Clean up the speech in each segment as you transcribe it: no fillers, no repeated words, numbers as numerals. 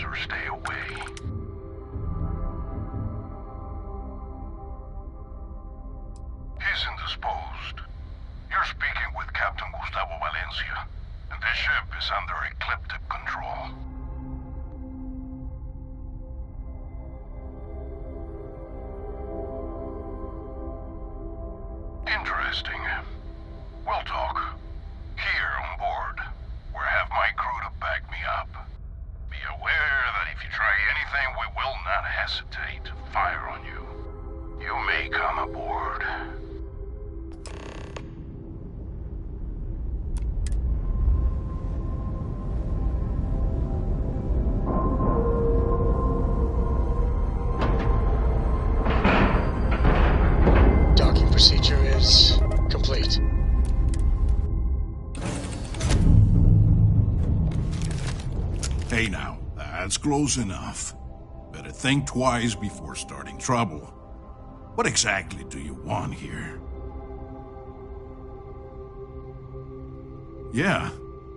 or stay away. He's indisposed. You're speaking with Captain Gustavo Valencia, and this ship is under ecliptic control. Interesting. We'll talk. Here on board, where I have my crew to back me up. Be aware that if you try anything, we will not hesitate to fire on you. You may come aboard. Docking procedure is complete. Hey now, that's close enough. Better think twice before starting trouble. What exactly do you want here? Yeah,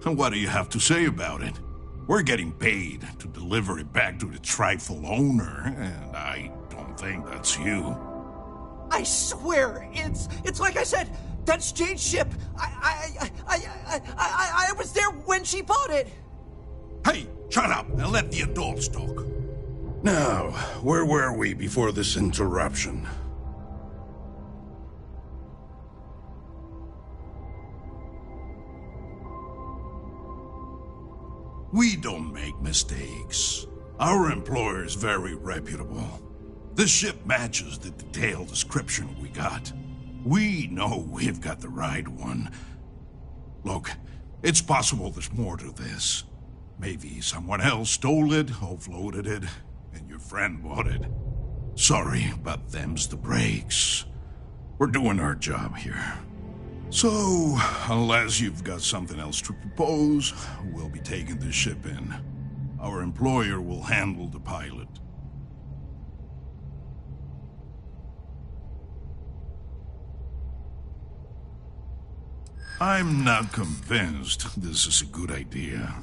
and what do you have to say about it? We're getting paid to deliver it back to the trifle owner, and I don't think that's you. I swear, it's like I said, that's Jane's ship. I was there when she bought it. Hey, shut up and let the adults talk. Now, where were we before this interruption? We don't make mistakes. Our employer is very reputable. This ship matches the detailed description we got. We know we've got the right one. Look, it's possible there's more to this. Maybe someone else stole it, offloaded it, and your friend bought it. Sorry, but them's the breaks. We're doing our job here. So, unless you've got something else to propose, we'll be taking this ship in. Our employer will handle the pilot. I'm not convinced this is a good idea.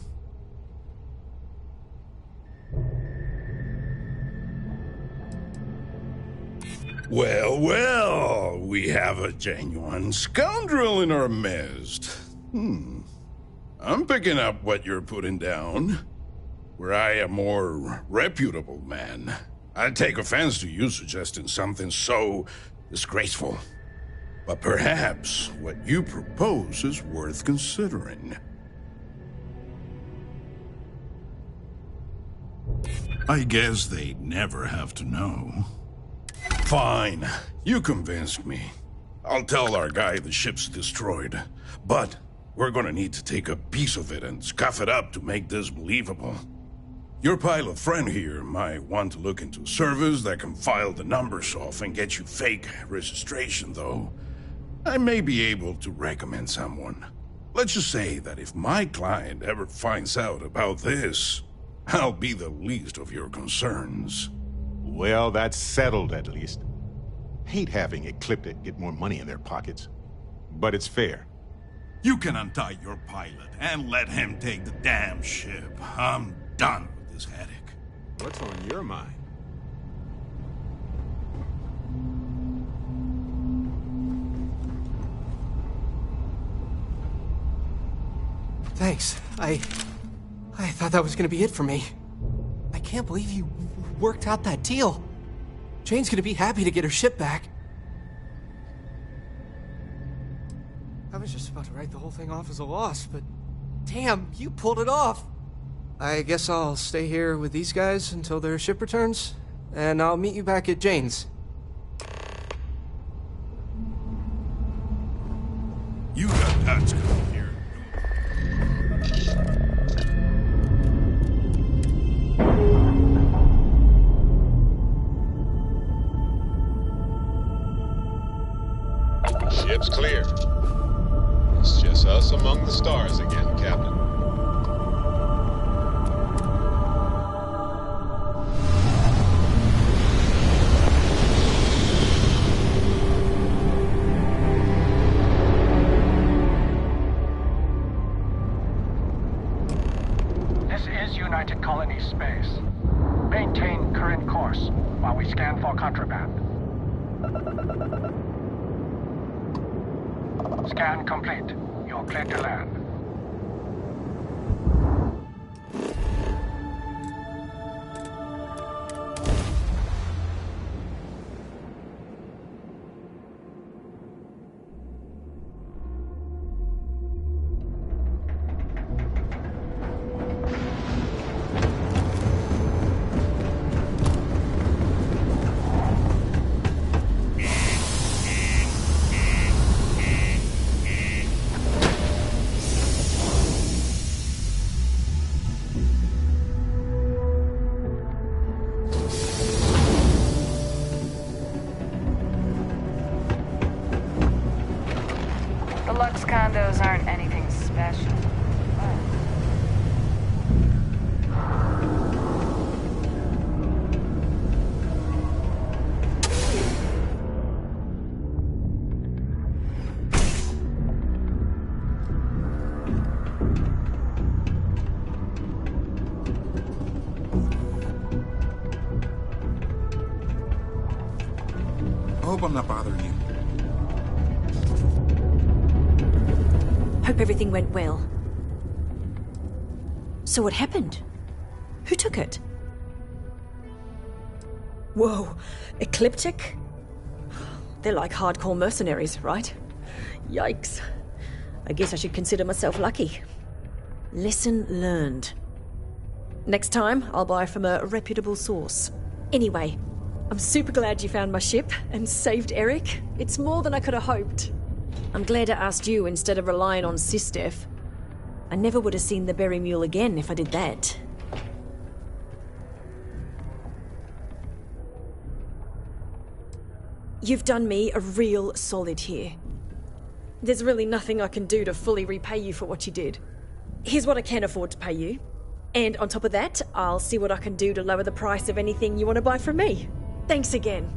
Well, well, we have a genuine scoundrel in our midst. I'm picking up what you're putting down. Were I a more reputable man, I'd take offense to you suggesting something so disgraceful. But perhaps what you propose is worth considering. I guess they'd never have to know. Fine, you convinced me. I'll tell our guy the ship's destroyed. But we're gonna need to take a piece of it and scuff it up to make this believable. Your pilot friend here might want to look into a service that can file the numbers off and get you fake registration, though. I may be able to recommend someone. Let's just say that if my client ever finds out about this, I'll be the least of your concerns. Well, that's settled at least. Hate having Ecliptic get more money in their pockets. But it's fair. You can untie your pilot and let him take the damn ship. I'm done with this headache. What's on your mind? Thanks. I thought that was gonna be it for me. I can't believe you worked out that deal. Jane's gonna be happy to get her ship back. I was just about to write the whole thing off as a loss, but damn, you pulled it off. I guess I'll stay here with these guys until their ship returns, and I'll meet you back at Jane's. You got guts coming here. Ship's clear. It's just us among the stars again, Captain. This is United. United Colony space. Maintain current course while we scan for contraband. Scan complete. You're cleared to land. The Lux condos aren't anything special. I hope I'm not bothering you. Hope everything went well. So what happened? Who took it? Whoa, Ecliptic? They're like hardcore mercenaries, right? Yikes. I guess I should consider myself lucky. Lesson learned. Next time, I'll buy from a reputable source. Anyway, I'm super glad you found my ship and saved Eric. It's more than I could have hoped. I'm glad I asked you instead of relying on Sistef. I never would have seen the Berry Mule again if I did that. You've done me a real solid here. There's really nothing I can do to fully repay you for what you did. Here's what I can afford to pay you. And on top of that, I'll see what I can do to lower the price of anything you want to buy from me. Thanks again.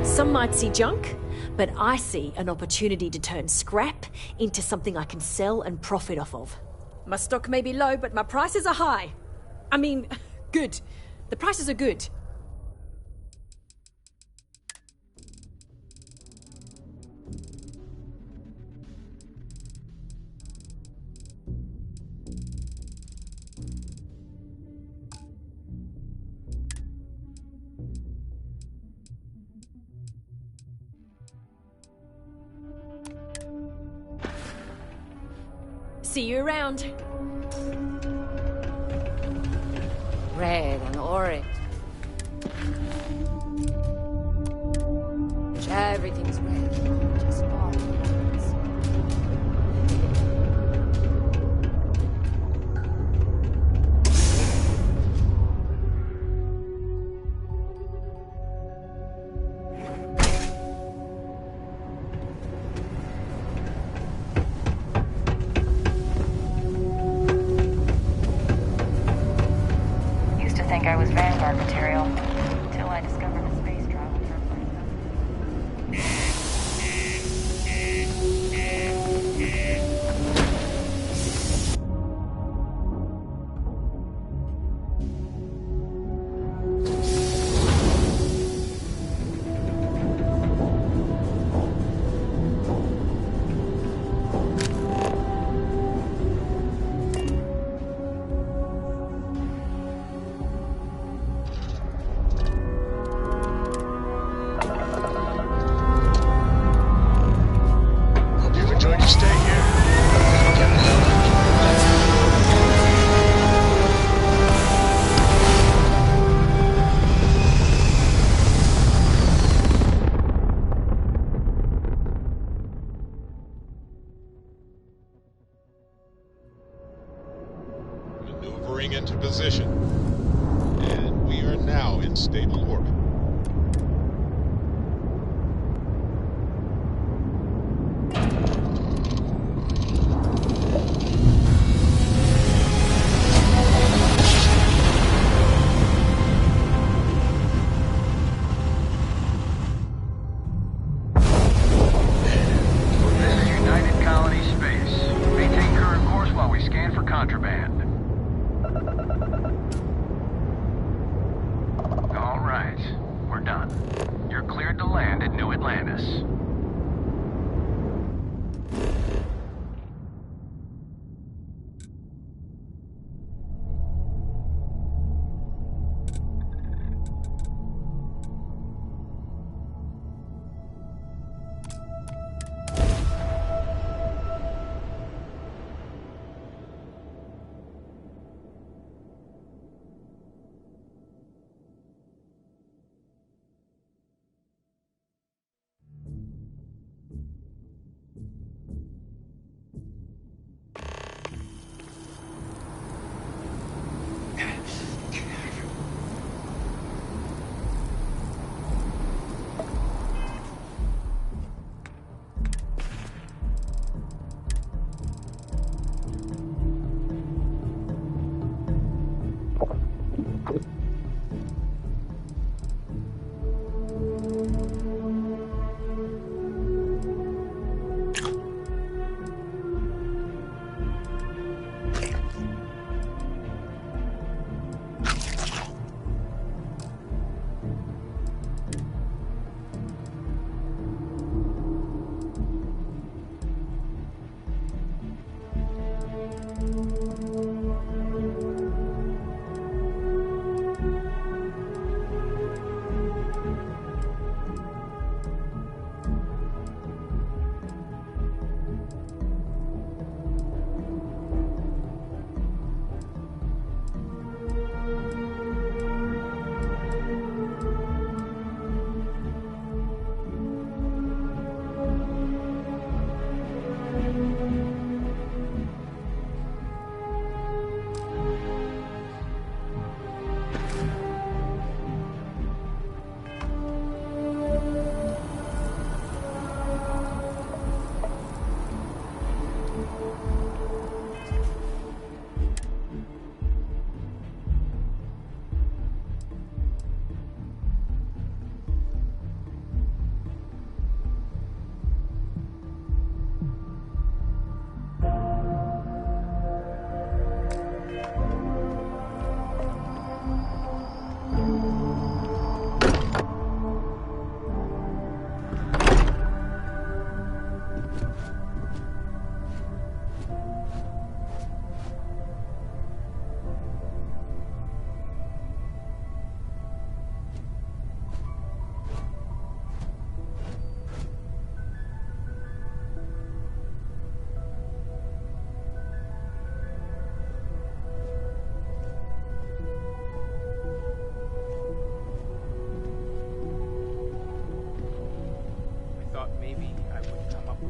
Some might see junk, but I see an opportunity to turn scrap into something I can sell and profit off of. My stock may be low, but my prices are high. I mean, good. The prices are good. See you around. Red and orange. Everything's red. Just all. Think I was Vanguard material until I discovered the space travel Maneuvering into position. And we are now in stable orbit. United Colony space. Maintain current current course while we scan for contraband. All right, we're done. You're cleared to land at New Atlantis.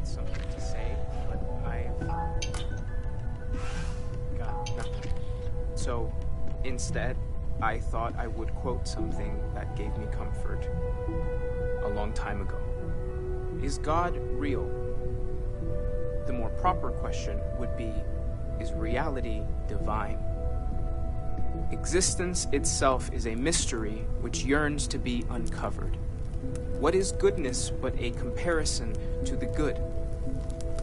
Something to say, but I've got nothing. So instead, I thought I would quote something that gave me comfort a long time ago. Is God real? The more proper question would be, is reality divine? Existence itself is a mystery which yearns to be uncovered. What is goodness but a comparison to the good?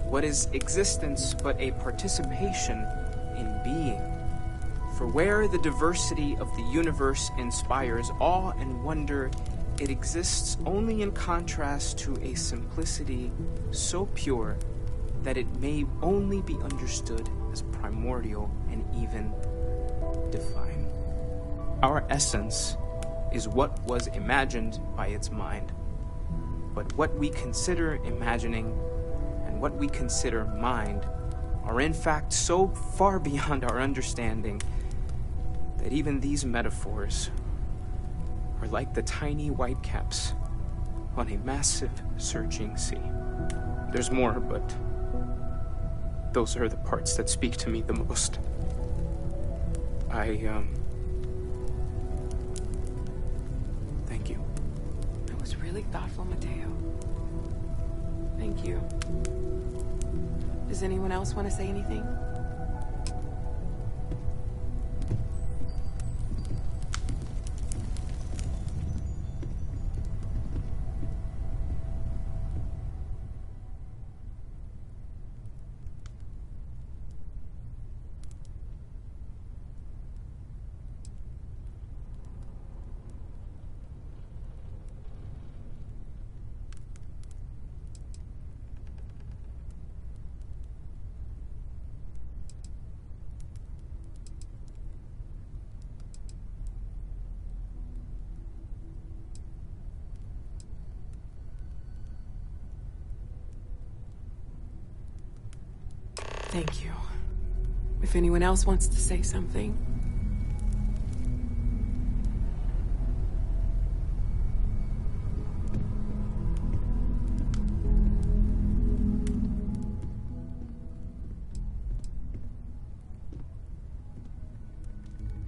What is existence but a participation in being? For where the diversity of the universe inspires awe and wonder, it exists only in contrast to a simplicity so pure that it may only be understood as primordial and even divine. Our essence is what was imagined by its mind. But what we consider imagining and what we consider mind are in fact so far beyond our understanding that even these metaphors are like the tiny white caps on a massive searching sea. There's more, but those are the parts that speak to me the most. Thank you. That was really thoughtful, Mateo. Thank you. Does anyone else want to say anything? Thank you. If anyone else wants to say something.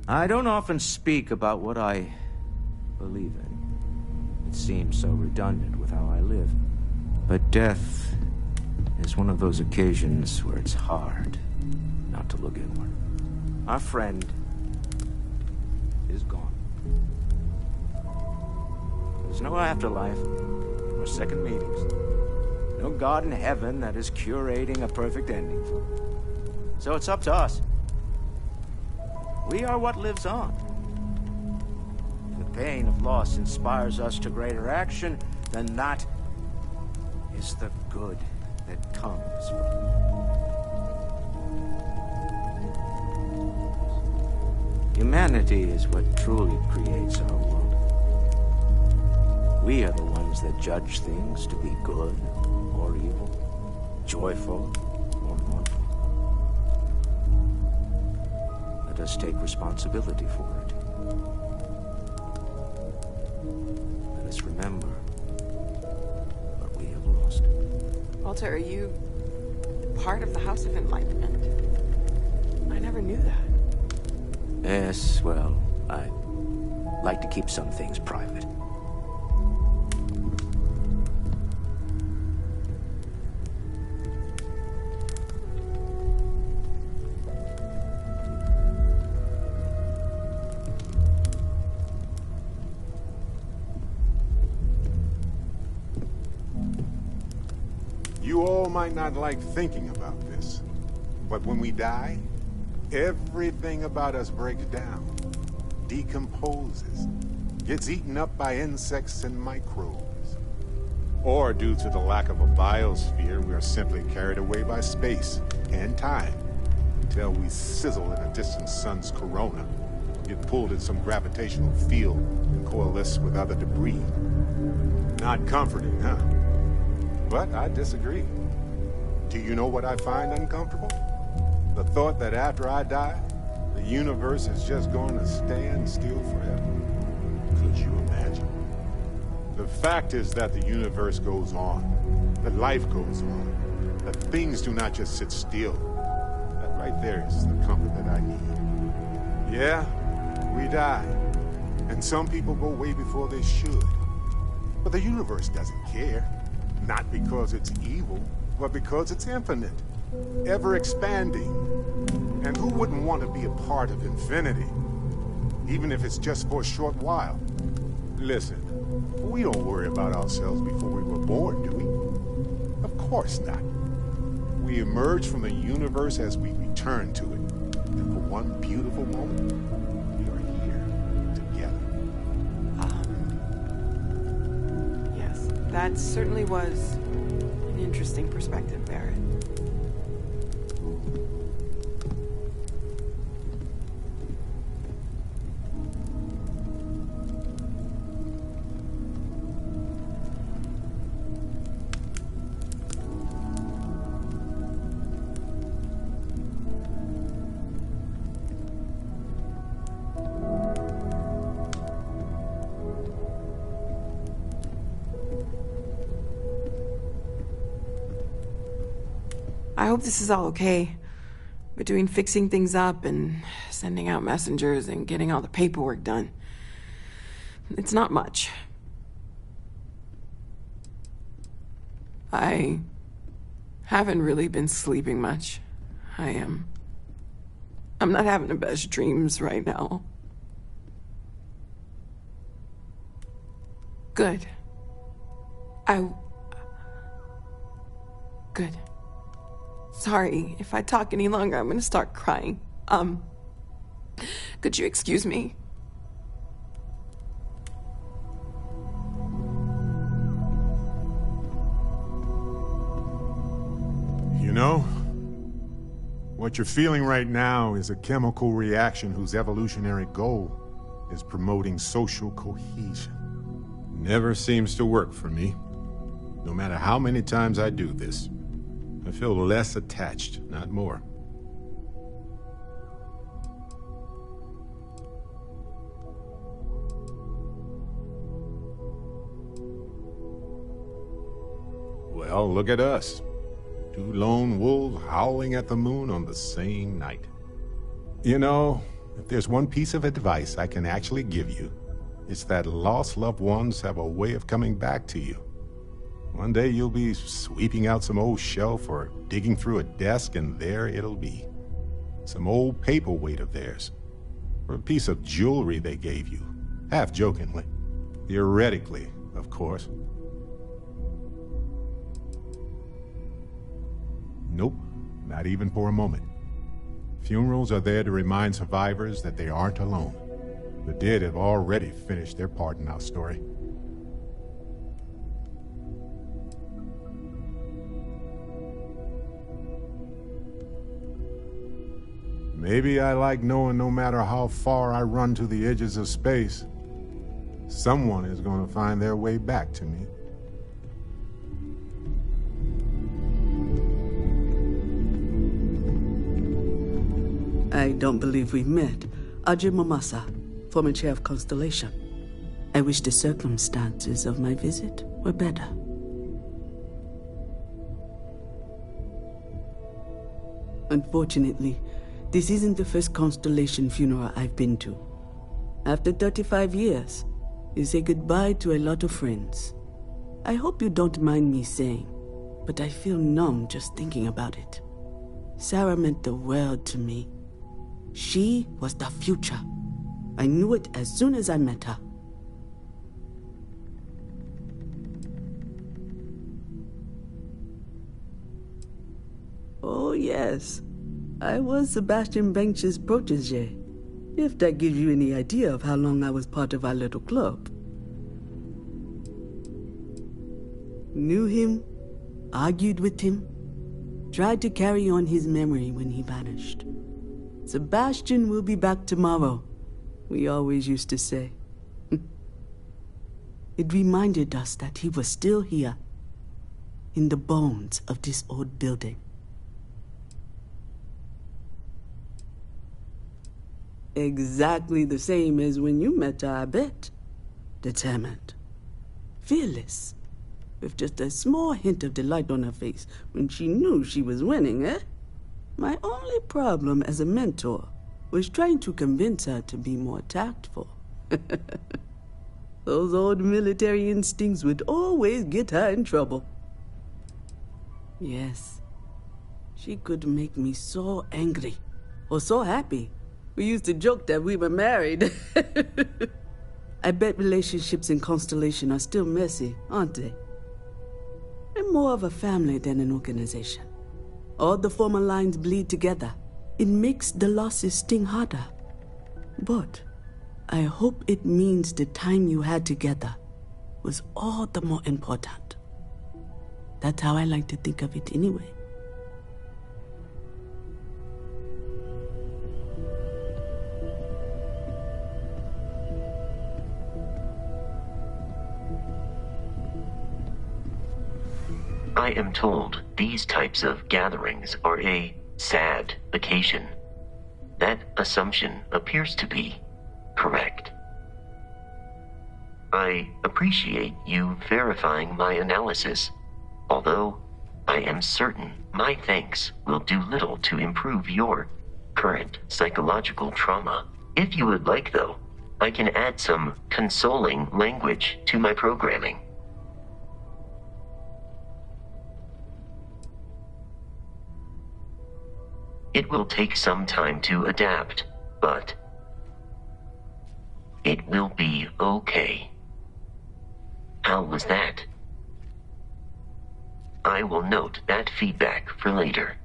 I don't often speak about what I believe in. It seems so redundant with how I live. But death is one of those occasions where it's hard not to look inward. Our friend is gone. There's no afterlife, or second meetings. No God in heaven that is curating a perfect ending for him. So it's up to us. We are what lives on. If the pain of loss inspires us to greater action, then that is the good that comes from it. Humanity is what truly creates our world. We are the ones that judge things to be good or evil, joyful or mournful. Let us take responsibility for it. Let us remember what we have lost. Walter, are you part of the House of Enlightenment? I never knew that. Yes, well, I like to keep some things private. You all might not like thinking about this, but when we die, everything about us breaks down, decomposes, gets eaten up by insects and microbes. Or due to the lack of a biosphere, we are simply carried away by space and time until we sizzle in a distant sun's corona, get pulled in some gravitational field and coalesce with other debris. Not comforting, huh? But I disagree. Do you know what I find uncomfortable? The thought that after I die, the universe is just going to stand still forever. Could you imagine? The fact is that the universe goes on, that life goes on, that things do not just sit still. That right there is the comfort that I need. Yeah, we die, and some people go way before they should. But the universe doesn't care. Not because it's evil, but because it's infinite, ever-expanding. And who wouldn't want to be a part of infinity? Even if it's just for a short while. Listen, we don't worry about ourselves before we were born, do we? Of course not. We emerge from the universe as we return to it. And for one beautiful moment, we are here together. Yes, that certainly was an interesting perspective, Barrett. I hope this is all okay. Between fixing things up and sending out messengers and getting all the paperwork done. It's not much. I haven't really been sleeping much. I'm not having the best dreams right now. Good. Good. Sorry, if I talk any longer, I'm gonna start crying. Could you excuse me? You know, what you're feeling right now is a chemical reaction whose evolutionary goal is promoting social cohesion. Never seems to work for me, no matter how many times I do this. I feel less attached, not more. Well, look at us. Two lone wolves howling at the moon on the same night. You know, if there's one piece of advice I can actually give you, it's that lost loved ones have a way of coming back to you. One day you'll be sweeping out some old shelf or digging through a desk, and there it'll be. Some old paperweight of theirs, or a piece of jewelry they gave you, half jokingly. Theoretically, of course. Nope, not even for a moment. Funerals are there to remind survivors that they aren't alone. The dead have already finished their part in our story. Maybe I like knowing no matter how far I run to the edges of space, someone is going to find their way back to me. I don't believe we've met. Ajay Mamasa, former chair of Constellation. I wish the circumstances of my visit were better. Unfortunately, this isn't the first Constellation funeral I've been to. After 35 years, you say goodbye to a lot of friends. I hope you don't mind me saying, but I feel numb just thinking about it. Sarah meant the world to me. She was the future. I knew it as soon as I met her. Oh, yes. I was Sebastian Banks's protege, if that gives you any idea of how long I was part of our little club. Knew him, argued with him, tried to carry on his memory when he vanished. Sebastian will be back tomorrow, we always used to say. It reminded us that he was still here, in the bones of this old building. Exactly the same as when you met her, I bet. Determined. Fearless. With just a small hint of delight on her face when she knew she was winning, eh? My only problem as a mentor was trying to convince her to be more tactful. Those old military instincts would always get her in trouble. Yes, she could make me so angry, or so happy. We used to joke that we were married. I bet relationships in Constellation are still messy, aren't they? They're more of a family than an organization. All the former lines bleed together. It makes the losses sting harder. But I hope it means the time you had together was all the more important. That's how I like to think of it anyway. I am told these types of gatherings are a sad occasion. That assumption appears to be correct. I appreciate you verifying my analysis, although I am certain my thanks will do little to improve your current psychological trauma. If you would like, though, I can add some consoling language to my programming. It will take some time to adapt, but it will be okay. How was that? I will note that feedback for later.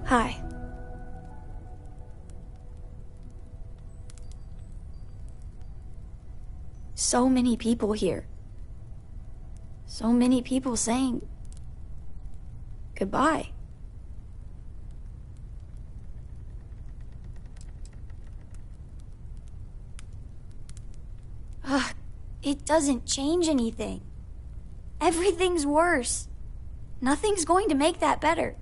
Hi. So many people here. So many people saying goodbye. Ugh, it doesn't change anything. Everything's worse. Nothing's going to make that better.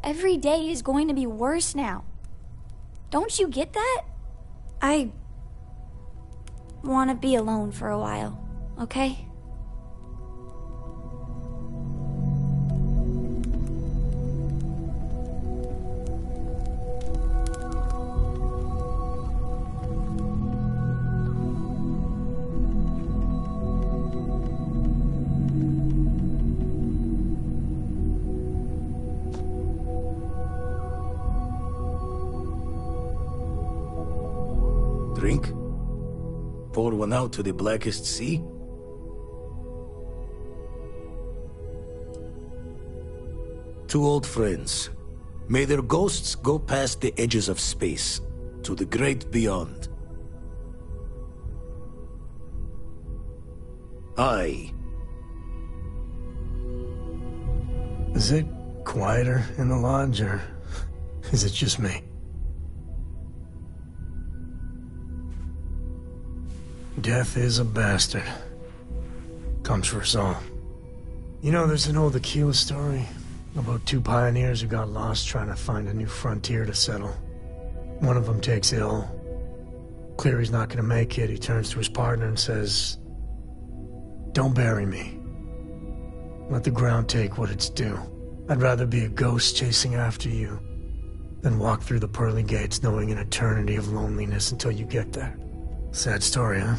Every day is going to be worse now. Don't you get that? I want to be alone for a while, okay? Drink? Pour one out to the blackest sea? Two old friends. May their ghosts go past the edges of space, to the great beyond. I. Is it quieter in the lodge, or is it just me? Death is a bastard. Comes for us all. You know, there's an old Aquila story about two pioneers who got lost trying to find a new frontier to settle. One of them takes ill. Clear he's not gonna make it, he turns to his partner and says, "Don't bury me. Let the ground take what it's due. I'd rather be a ghost chasing after you than walk through the pearly gates knowing an eternity of loneliness until you get there." Sad story, huh?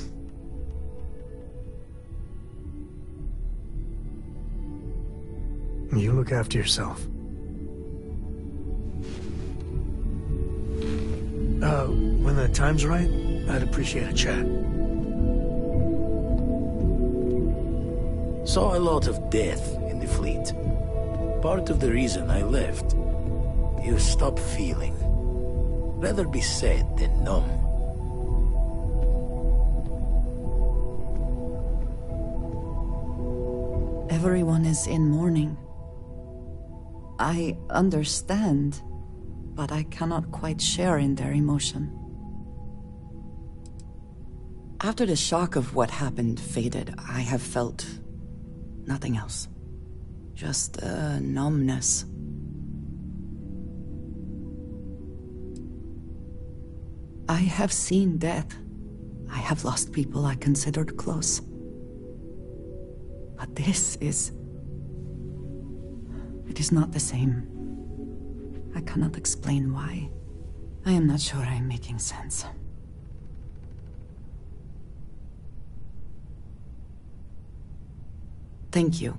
You look after yourself. When the time's right, I'd appreciate a chat. Saw a lot of death in the fleet. Part of the reason I left. You stop feeling. Rather be sad than numb. Everyone is in mourning. I understand, but I cannot quite share in their emotion. After the shock of what happened faded, I have felt nothing else. Just a numbness. I have seen death. I have lost people I considered close. But this is... it is not the same. I cannot explain why. I am not sure I am making sense. Thank you.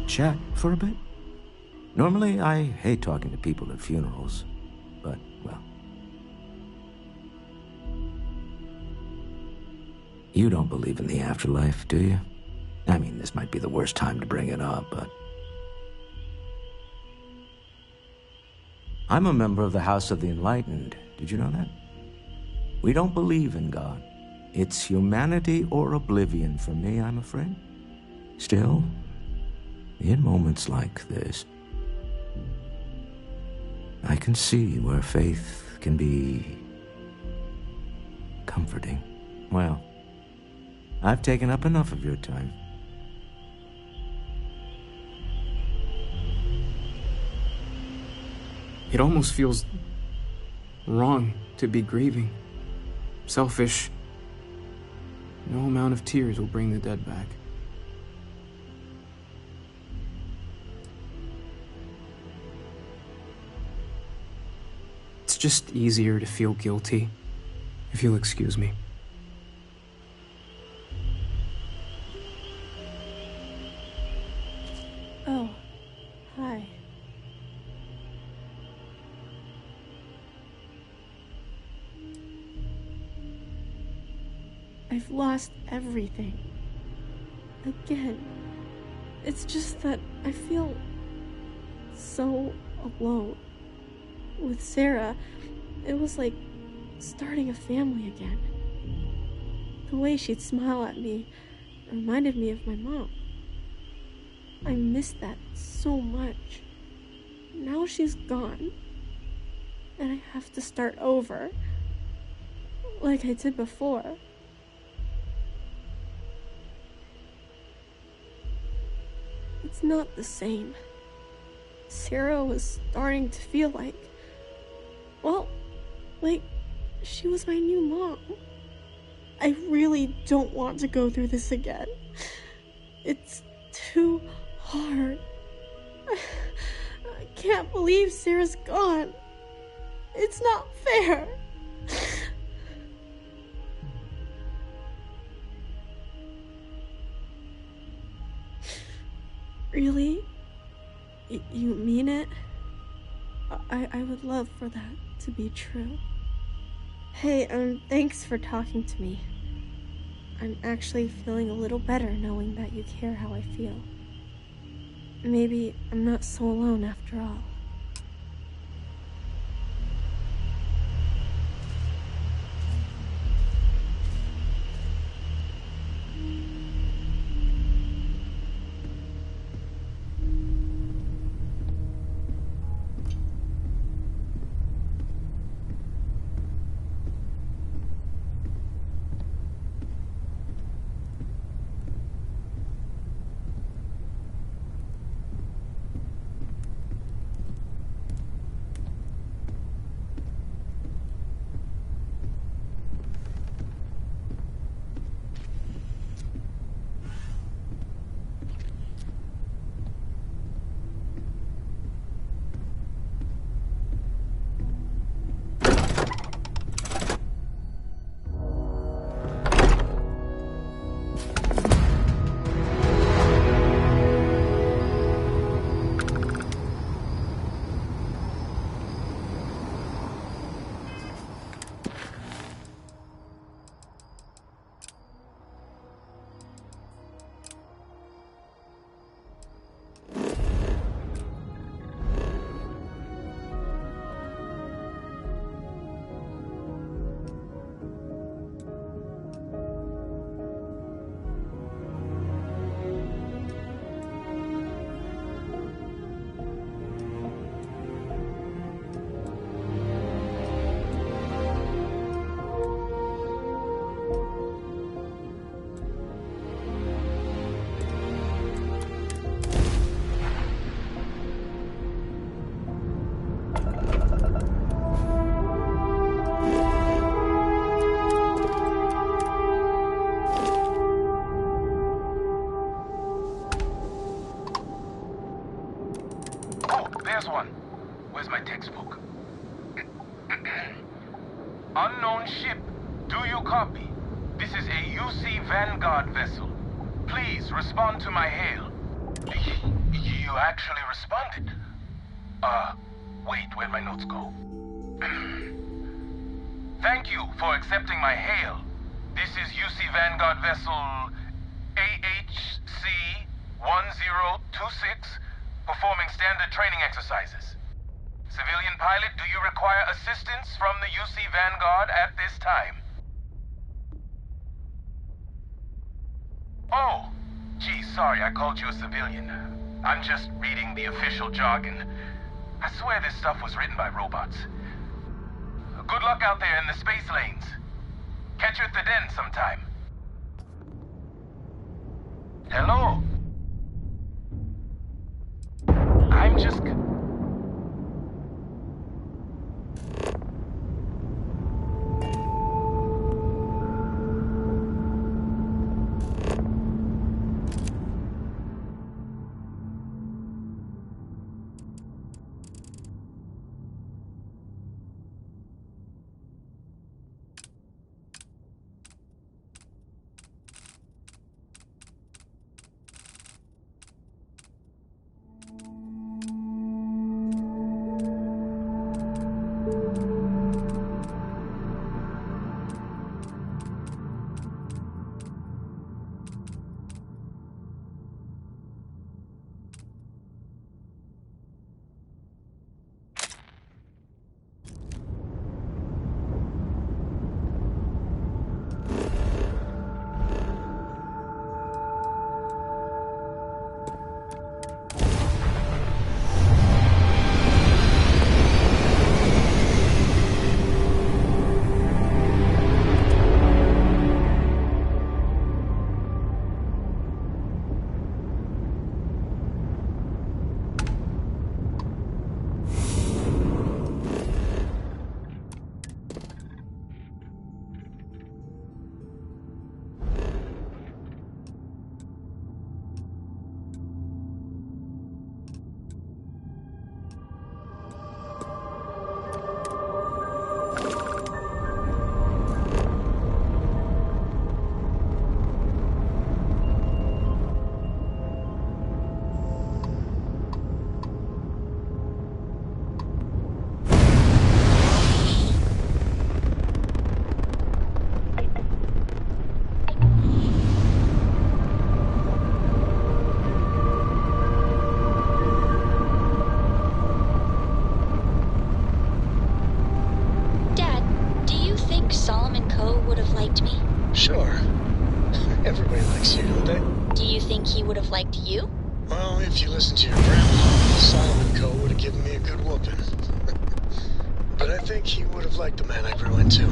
Chat for a bit? Normally, I hate talking to people at funerals, but, well. You don't believe in the afterlife, do you? I mean, this might be the worst time to bring it up, but... I'm a member of the House of the Enlightened. Did you know that? We don't believe in God. It's humanity or oblivion for me, I'm afraid. Still, in moments like this, I can see where faith can be comforting. Well, I've taken up enough of your time. It almost feels wrong to be grieving. Selfish. No amount of tears will bring the dead back. It's just easier to feel guilty, if you'll excuse me. Oh, hi. I've lost everything. Again. It's just that I feel so alone. With Sarah, it was like starting a family again. The way she'd smile at me reminded me of my mom. I missed that so much. Now she's gone, and I have to start over, like I did before. It's not the same. Sarah was starting to feel like, well, like she was my new mom. I really don't want to go through this again. It's too hard. I can't believe Sarah's gone. It's not fair. Really? You mean it? I would love for that to be true. Hey, thanks for talking to me. I'm actually feeling a little better knowing that you care how I feel. Maybe I'm not so alone after all. There's one. Where's my textbook? Unknown ship, do you copy? This is a UC Vanguard vessel. Please respond to my hail. You actually responded? Wait, where'd my notes go? Thank you for accepting my hail. This is UC Vanguard vessel AHC-1026, performing standard training exercises. Civilian pilot, do you require assistance from the UC Vanguard at this time? Oh, gee, sorry, I called you a civilian. I'm just reading the official jargon. I swear this stuff was written by robots. Good luck out there in the space lanes. Catch you at the den sometime. Hello? I'm just... Sure. Everybody likes you, don't they? Do you think he would have liked you? Well, if you listen to your grandpa, Solomon Coe would have given me a good whooping. But I think he would have liked the man I grew into.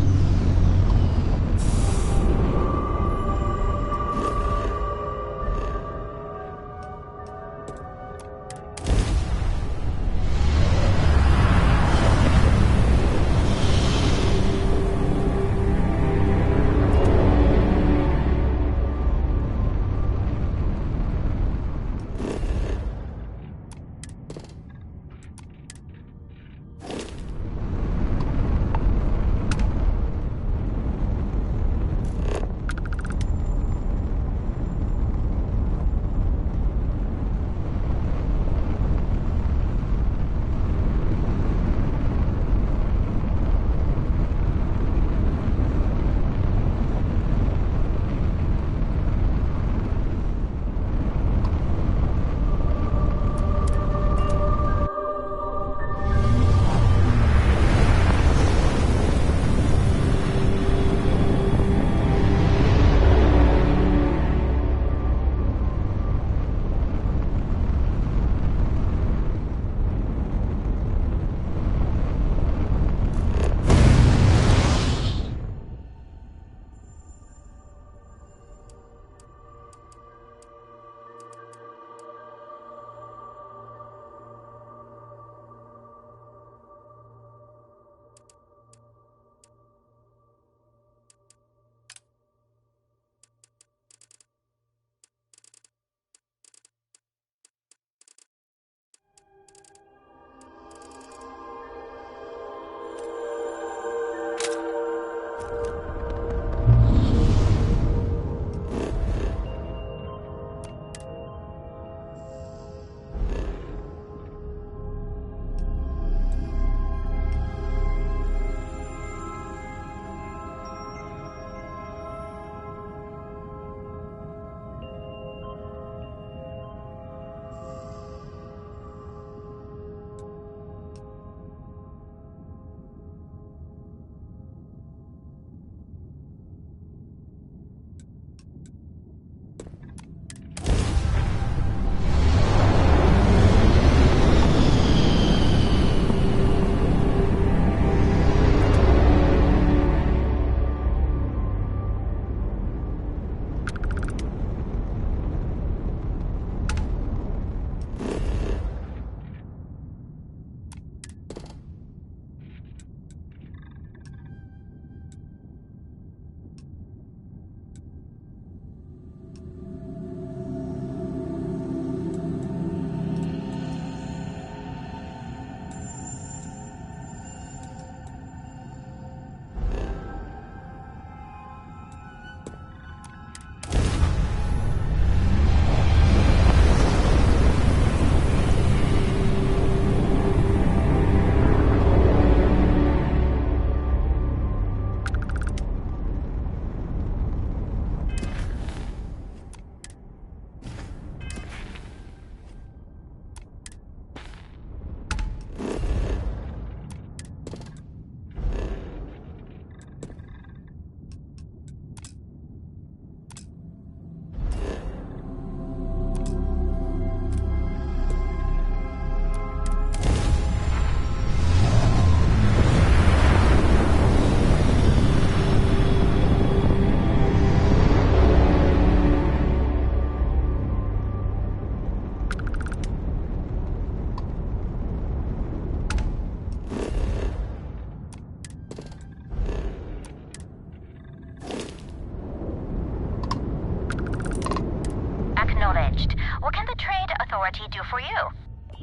Authority do for you?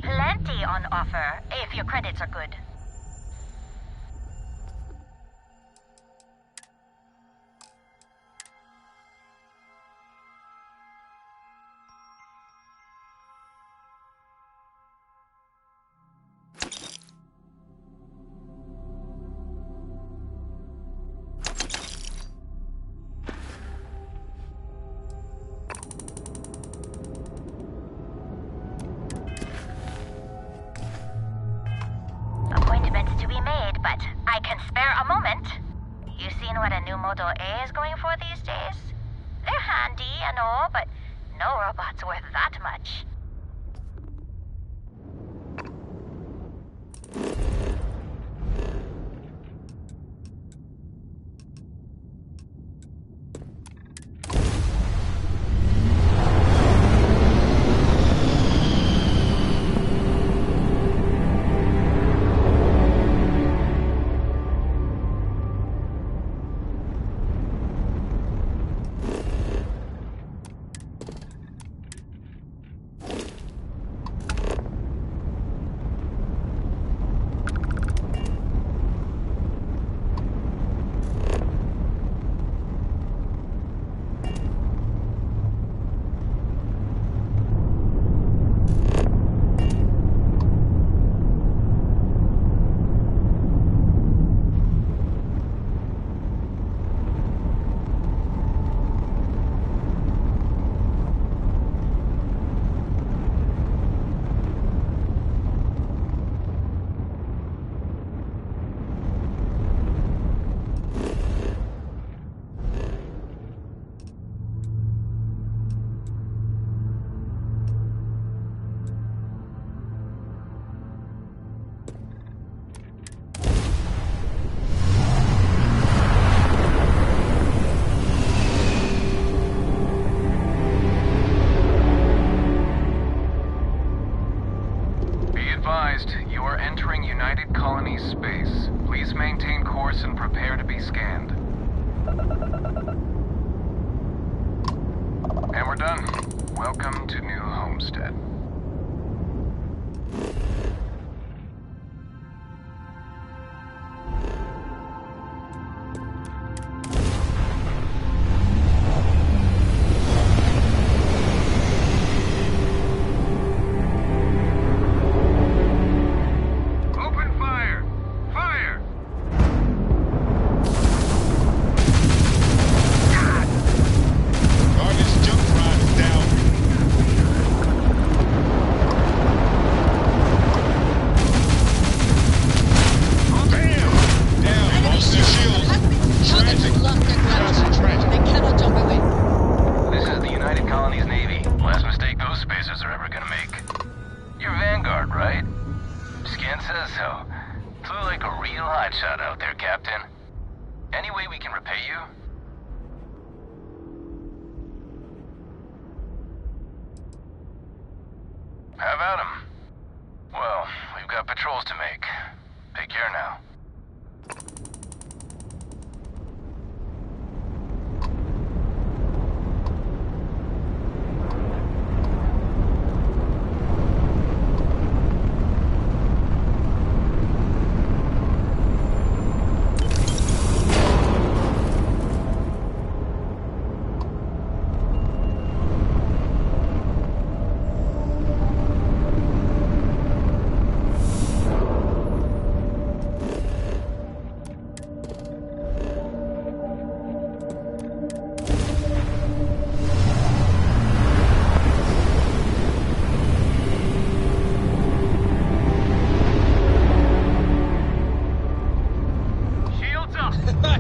Plenty on offer, if your credits are good. Appointments to be made, but I can spare a moment. You seen what a new Model A is going for these days? They're handy and all, but no robot's worth that much. You are entering United Colony space. Please maintain course and prepare to be scanned. And we're done. Welcome to New Homestead. Have at 'em. Well, we've got patrols to make. Take care now.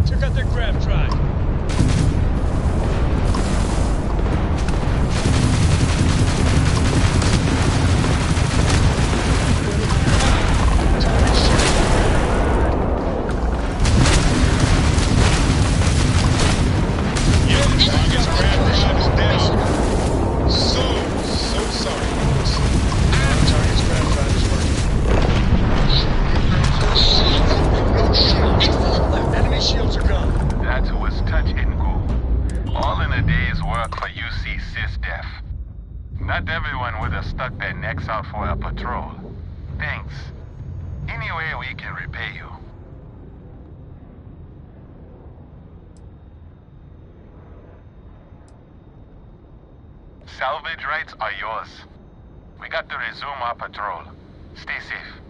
Took out their grab drive. That's a West Texas. for a patrol. Thanks. Any way we can repay you. Salvage rights are yours. We got to resume our patrol. Stay safe.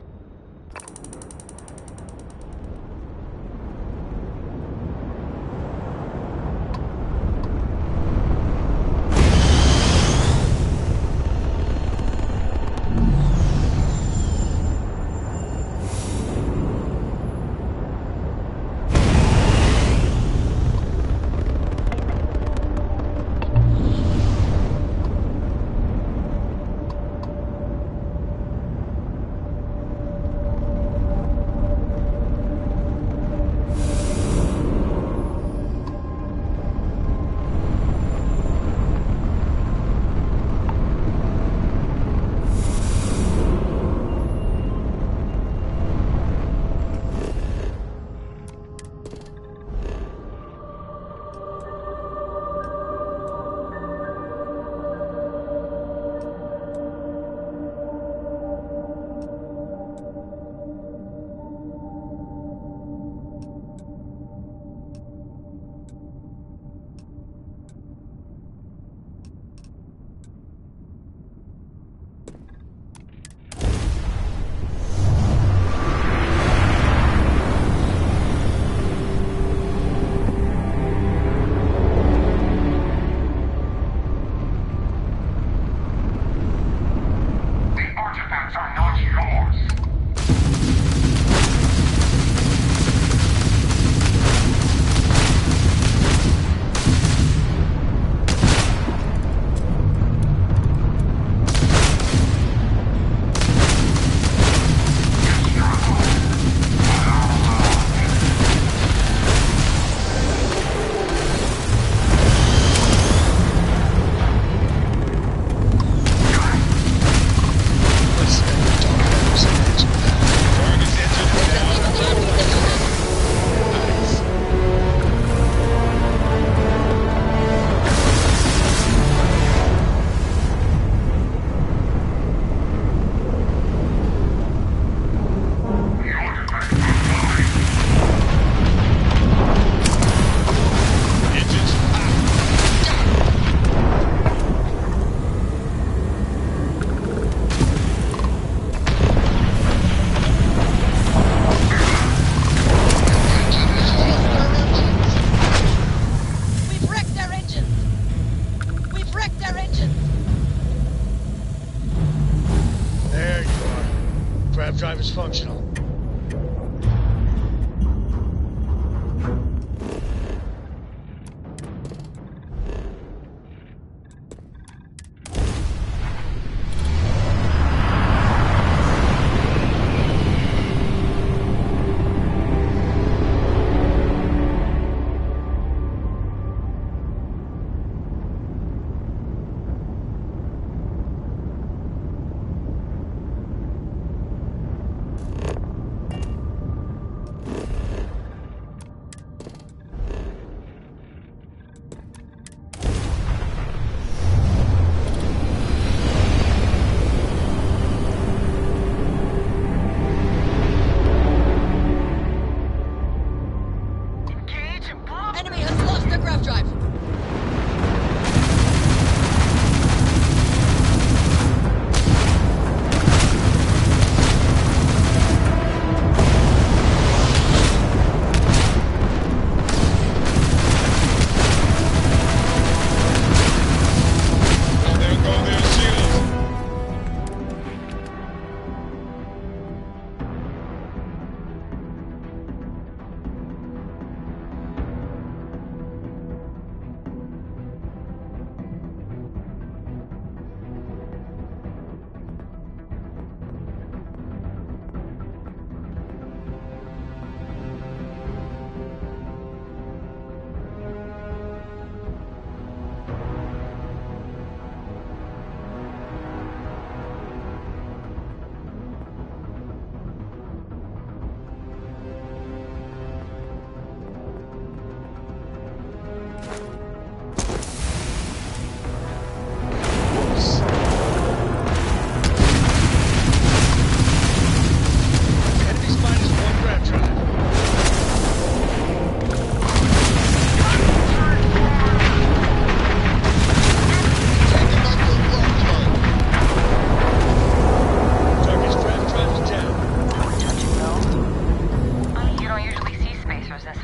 drive is functional.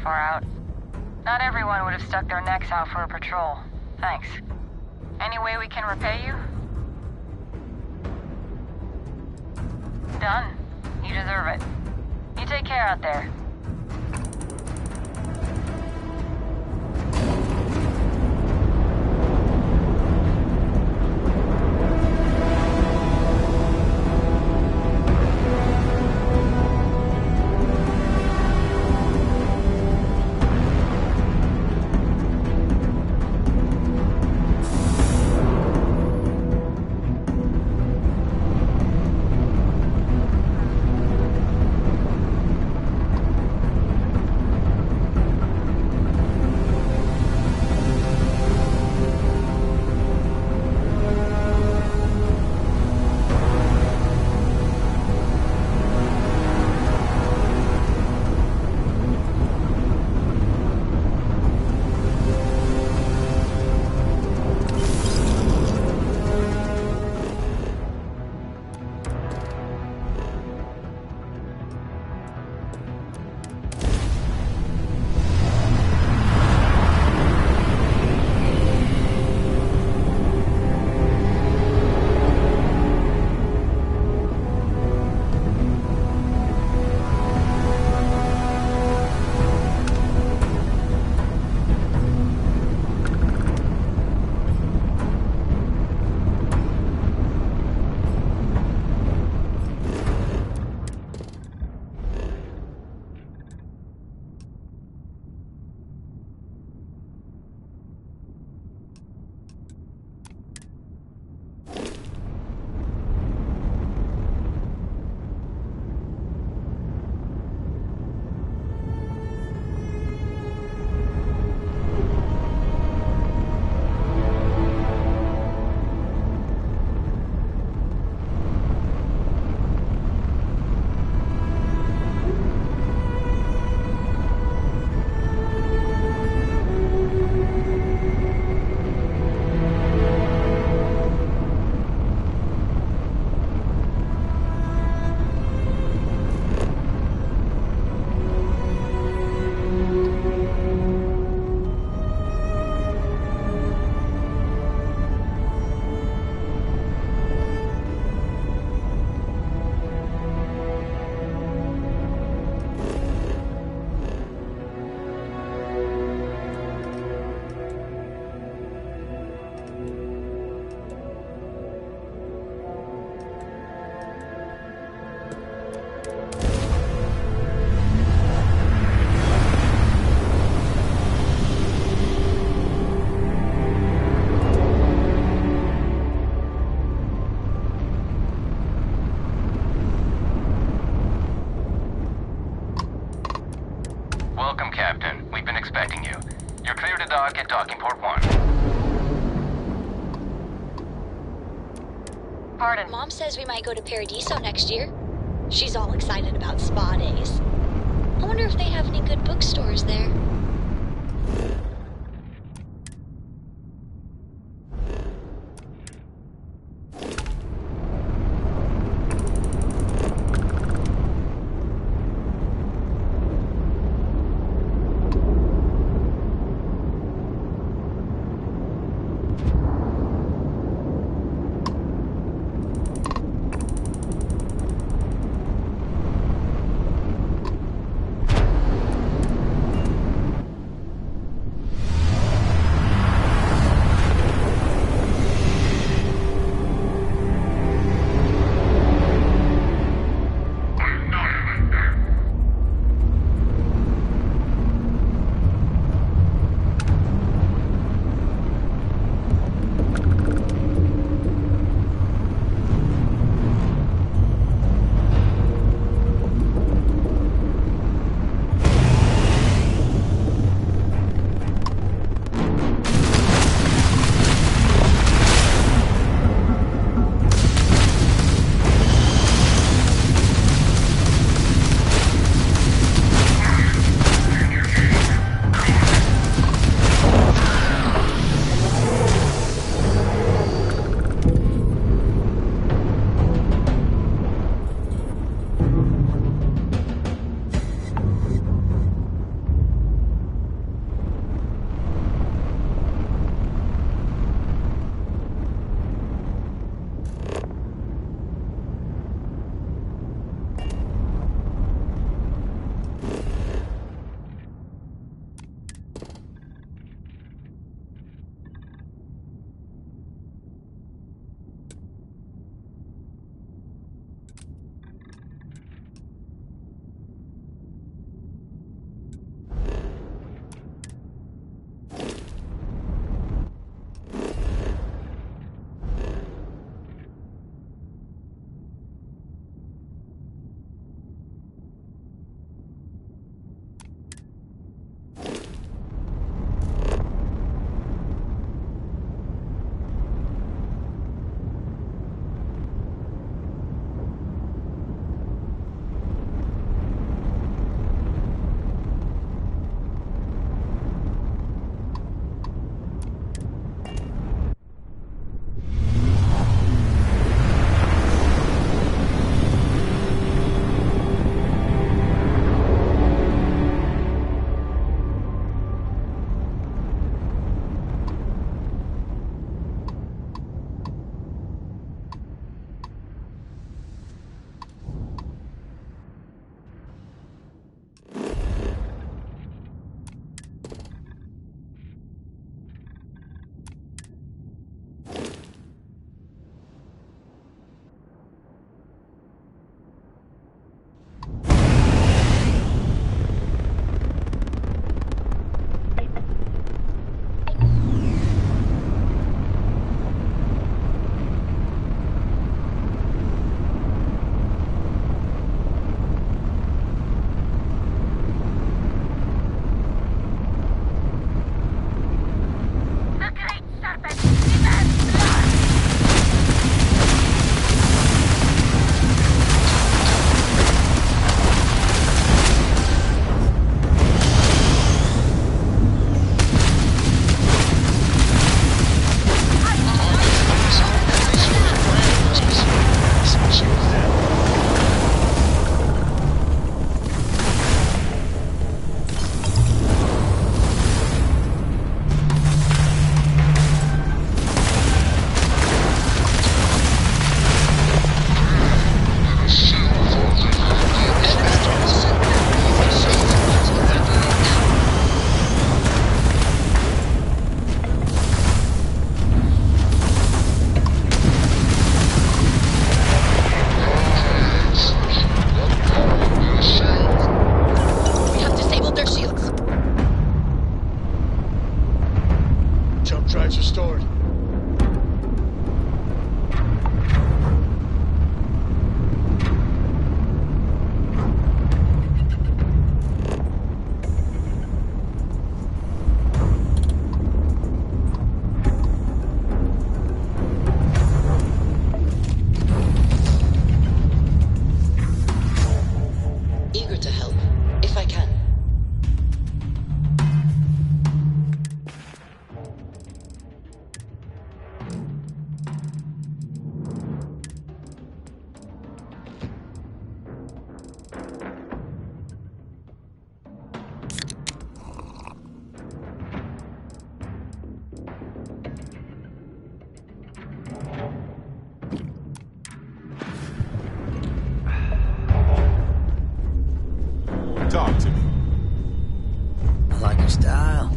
far out. Not everyone would have stuck their necks out for a patrol. Thanks. Any way we can repay you? Done. You deserve it. You take care out there. Welcome, Captain. We've been expecting you. You're clear to dock at docking port 1. Pardon? Mom says we might go to Paradiso next year. She's all excited about spa days. I wonder if they have any good bookstores there. Style.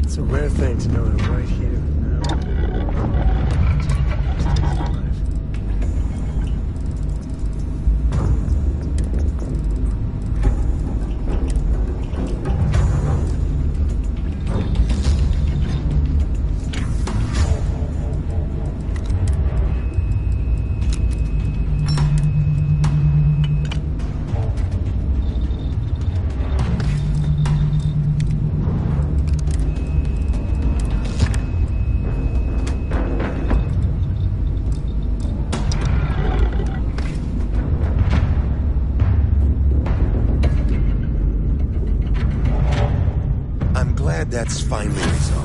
It's a rare thing to know that right here now. I'm glad that's finally resolved.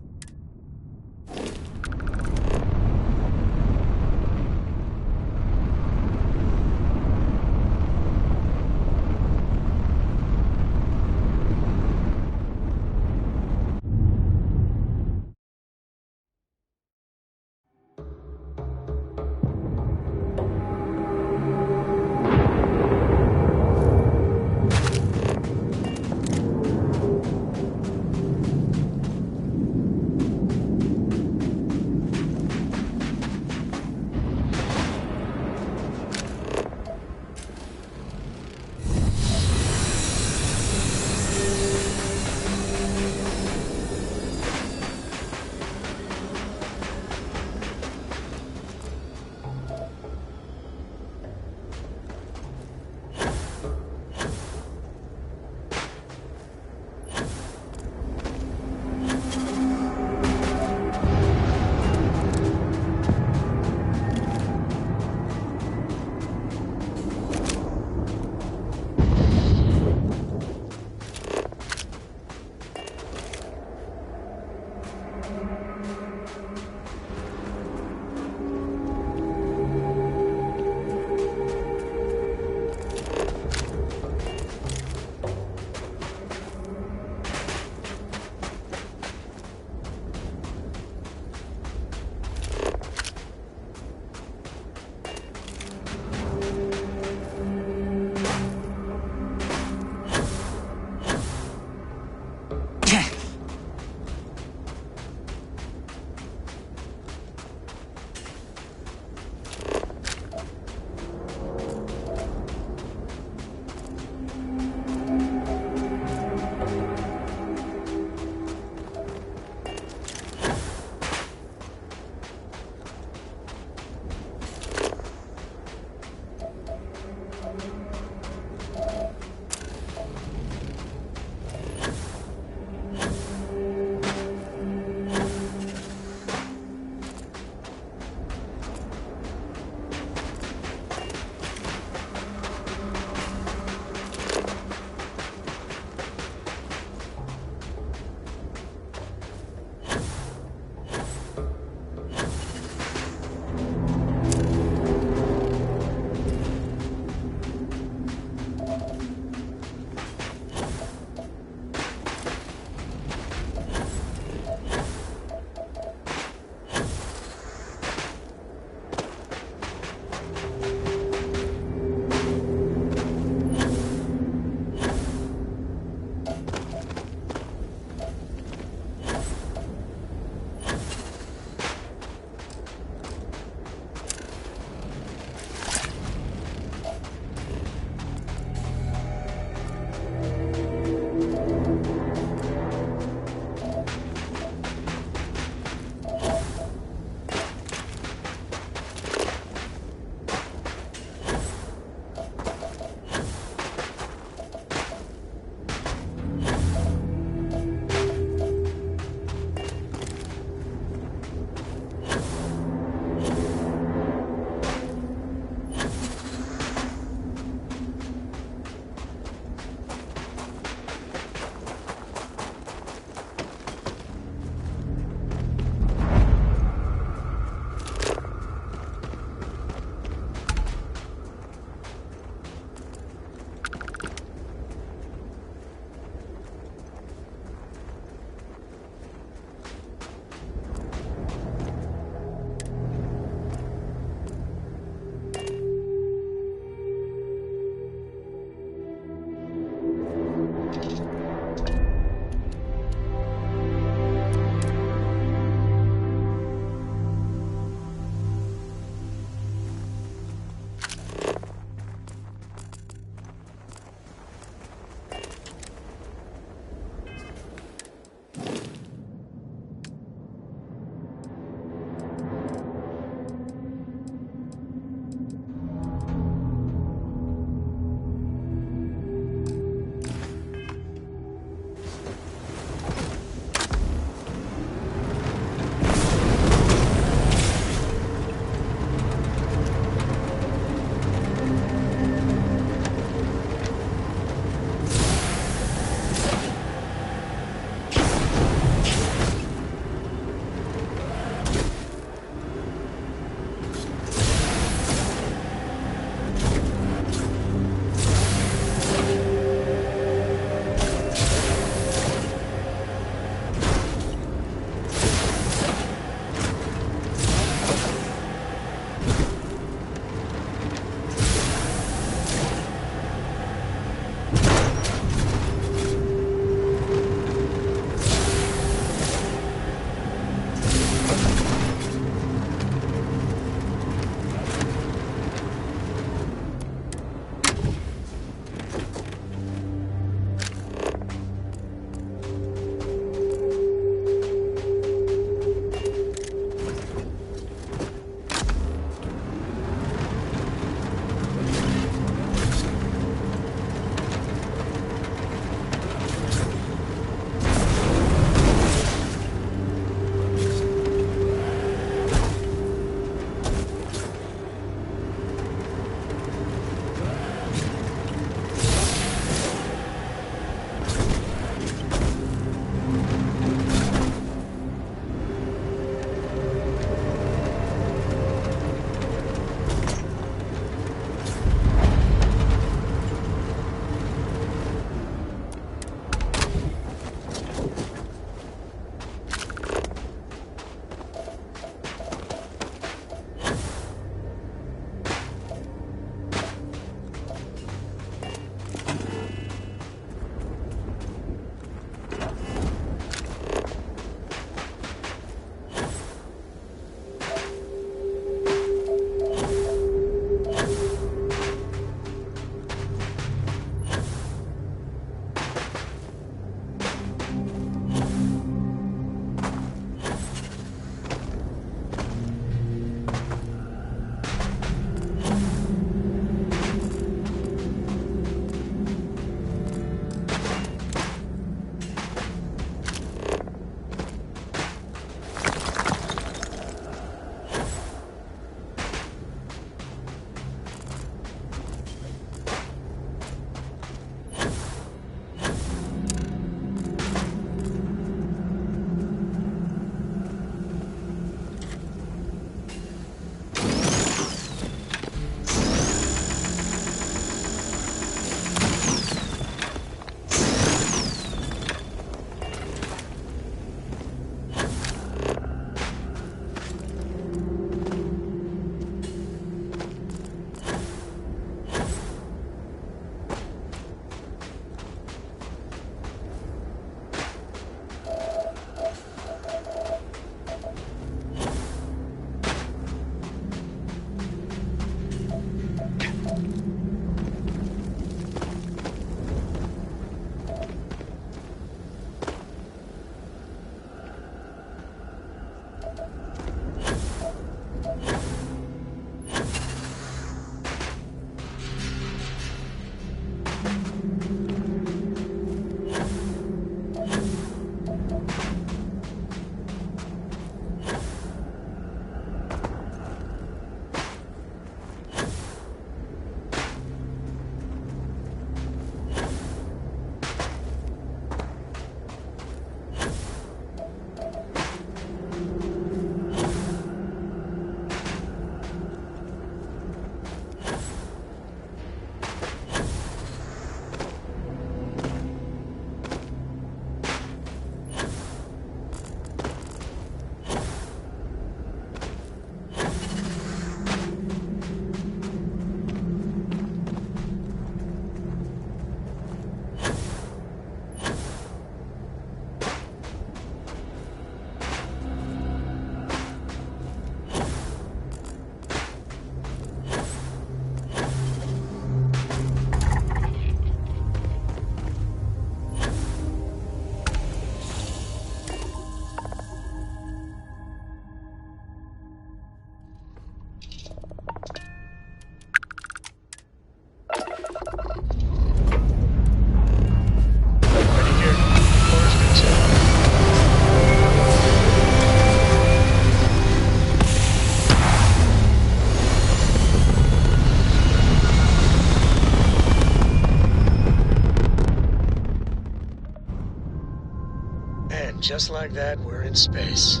just like that, we're in space.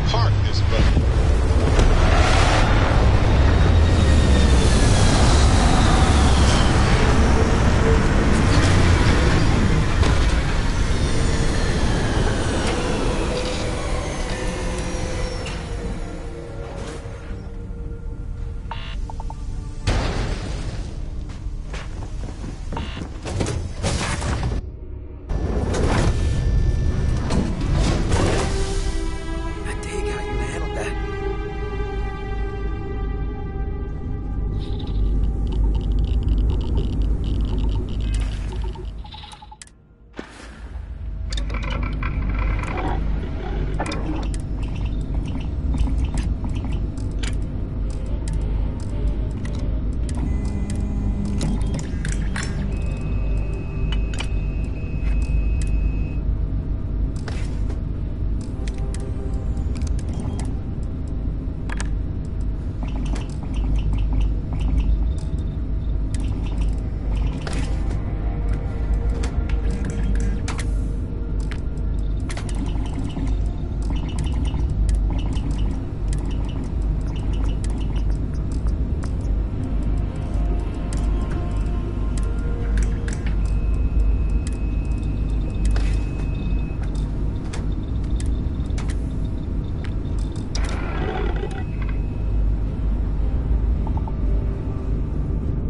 Park this boat.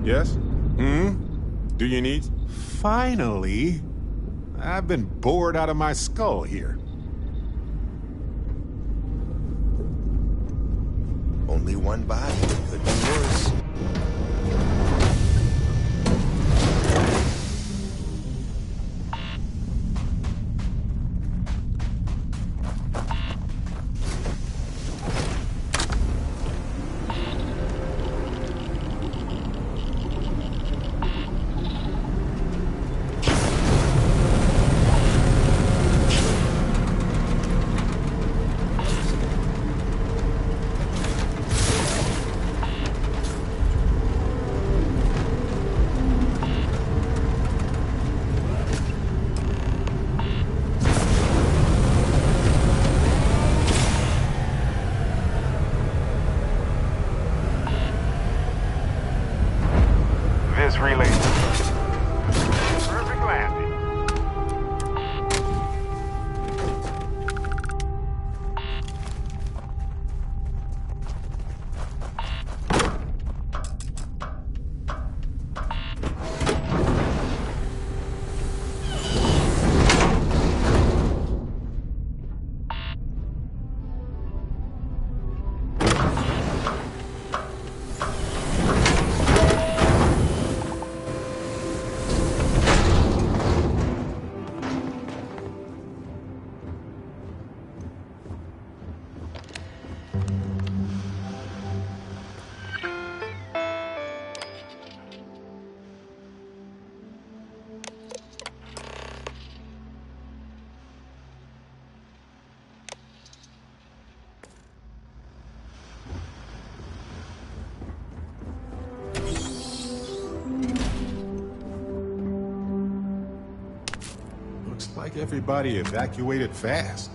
Yes? Do you need? Finally! I've been bored out of my skull here. Only one body. Could be worse. Relay. Perfect landing. Looks like everybody evacuated fast.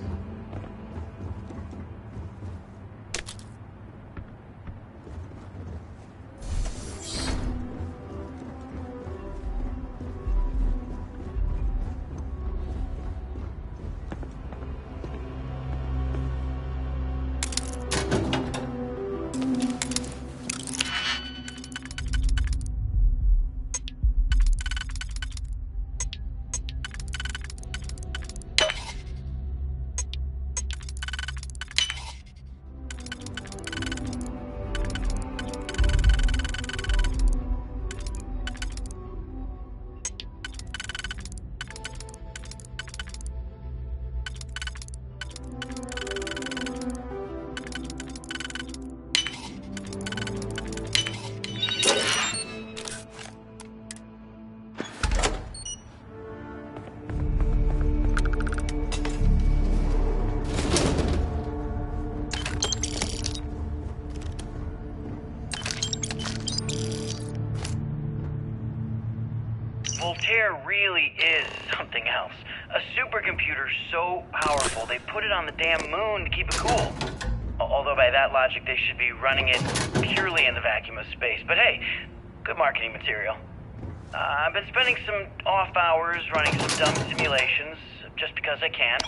Voltaire really is something else. A supercomputer so powerful they put it on the damn moon to keep it cool. Although by that logic they should be running it purely in the vacuum of space. But hey, good marketing material. I've been spending some off hours running some dumb simulations, just because I can.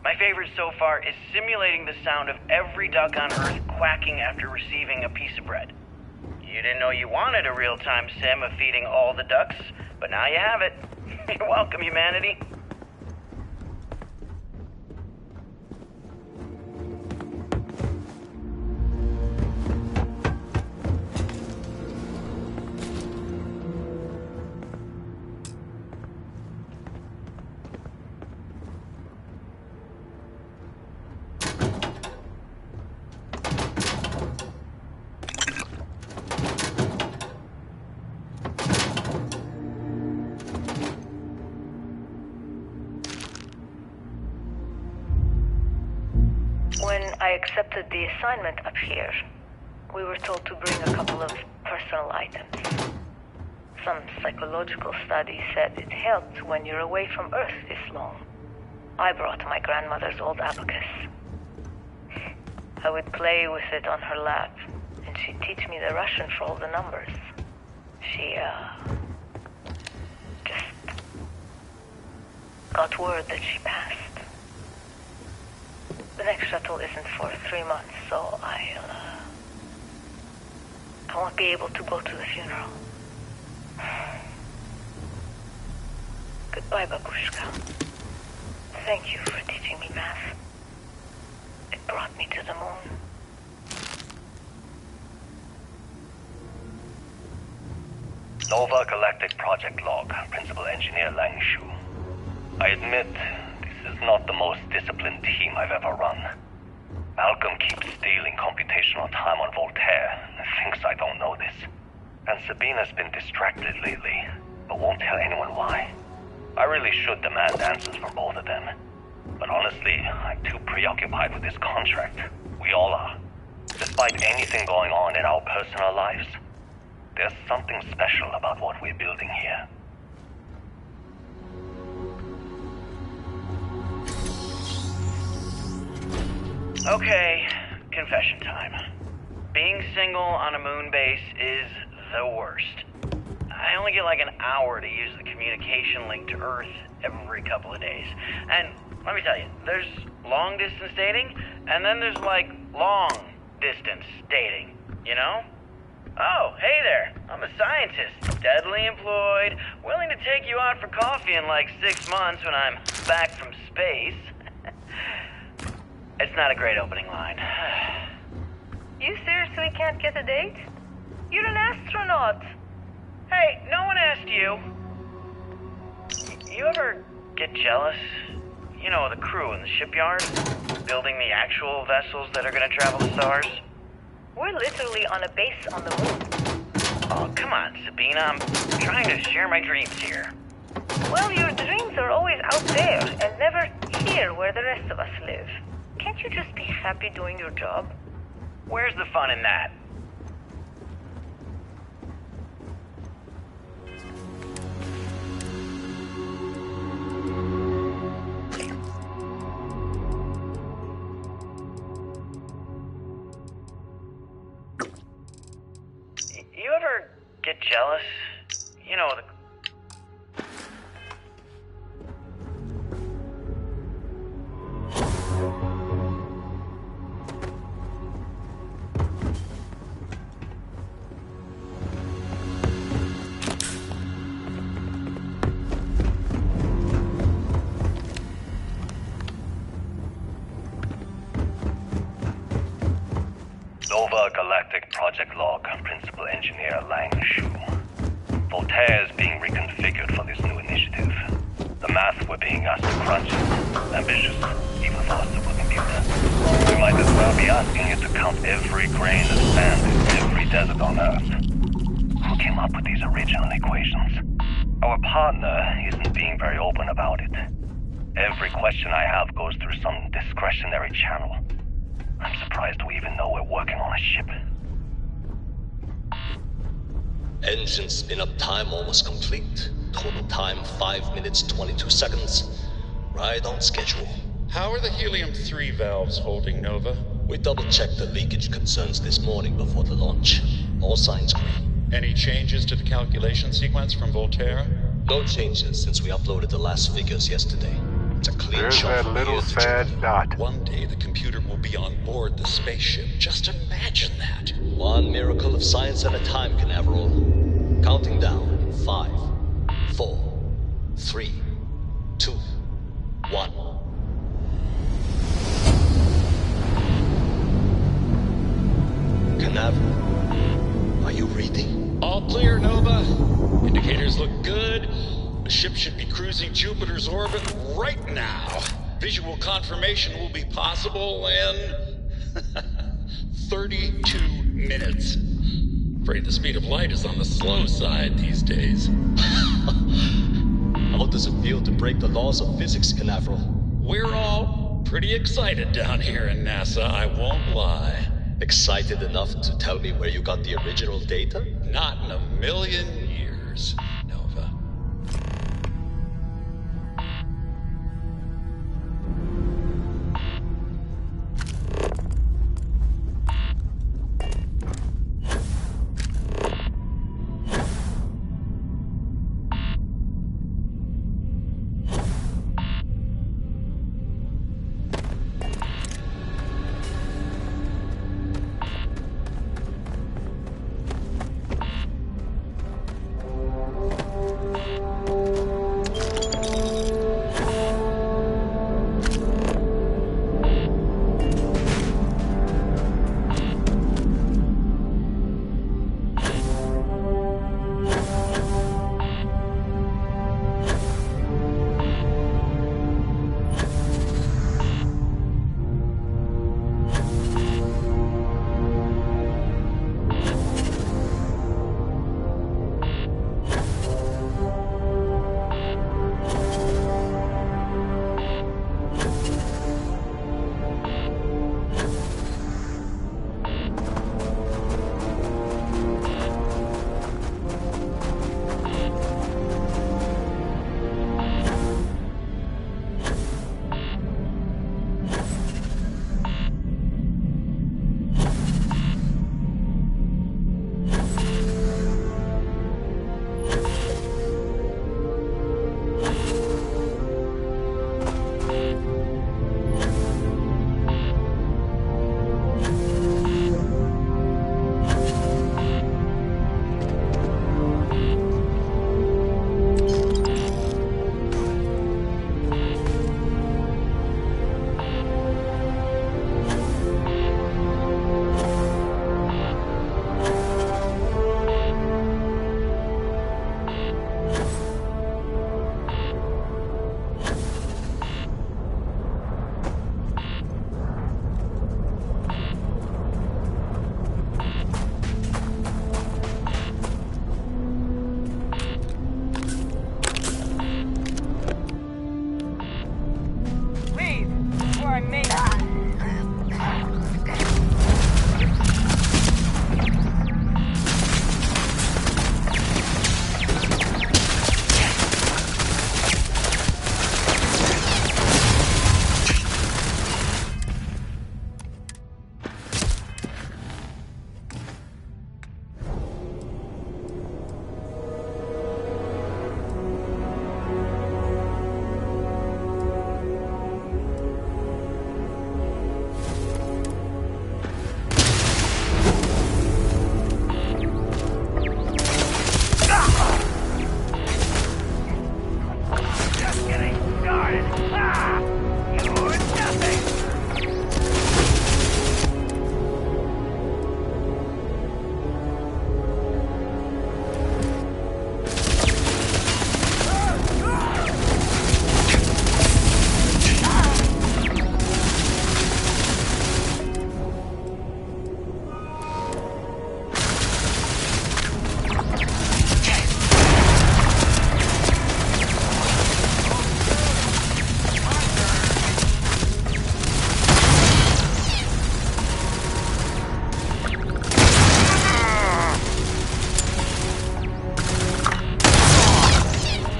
My favorite so far is simulating the sound of every duck on Earth quacking after receiving a piece of bread. You didn't know you wanted a real-time sim of feeding all the ducks, but now you have it. You're welcome, humanity. When I accepted the assignment up here, we were told to bring a couple of personal items. Some psychological study said it helped when you're away from Earth this long. I brought my grandmother's old abacus. I would play with it on her lap, and she'd teach me the Russian for all the numbers. She, just got word that she passed. The next shuttle isn't for 3 months, so I won't be able to go to the funeral. Goodbye, Babushka. Thank you for teaching me math. It brought me to the moon. Nova Galactic Project Log, Principal Engineer Lang Shu. I admit, this is not the most disciplined team I've ever run. Malcolm keeps stealing computational time on Voltaire and thinks I don't know this. And Sabina's been distracted lately, but won't tell anyone why. I really should demand answers from both of them. But honestly, I'm too preoccupied with this contract. We all are. Despite anything going on in our personal lives, there's something special about what we're building here. Okay, confession time. Being single on a moon base is the worst. I only get like an hour to use the communication link to Earth every couple of days. And let me tell you, there's long distance dating, and then there's like long distance dating, you know? Oh, hey there, I'm a scientist, steadily employed, willing to take you out for coffee in like 6 months when I'm back from space. It's not a great opening line. You seriously can't get a date? You're an astronaut. Hey, no one asked you. You ever get jealous? You know, the crew in the shipyard, building the actual vessels that are gonna travel the stars? We're literally on a base on the moon. Oh, come on, Sabina. I'm trying to share my dreams here. Well, your dreams are always out there and never here where the rest of us live. Can't you just be happy doing your job? Where's the fun in that? You ever get jealous? You know, the Nova Galactic Project Log, Principal Engineer Lang Shu. Voltaire is being reconfigured for this new initiative. The math we're being asked to crunch is ambitious, even for a supercomputer. We might as well be asking it to count every grain of sand in every desert on Earth. Who came up with these original equations? Our partner isn't being very open about it. Every question I have goes through some discretionary channel. I'm surprised we even know we're working on a ship. Engine spin-up time almost complete. Total time 5 minutes 22 seconds. Right on schedule. How are the helium-3 valves holding, Nova? We double-checked the leakage concerns this morning before the launch. All signs green. Any changes to the calculation sequence from Volterra? No changes since we uploaded the last figures yesterday. It's a clean There's shot that from little here to sad Jupiter. dot. One day the computer will be on board the spaceship. Just imagine that. One miracle of science at a time, Canaveral. Counting down. 5, 4, 3, 2, 1. Canaveral, are you reading? All clear, Nova. Indicators look good. The ship should be cruising Jupiter's orbit right now. Visual confirmation will be possible in 32 minutes. Afraid the speed of light is on the slow side these days. How does it feel to break the laws of physics, Canaveral? We're all pretty excited down here in NASA, I won't lie. Excited enough to tell me where you got the original data? Not in a million years, Nova.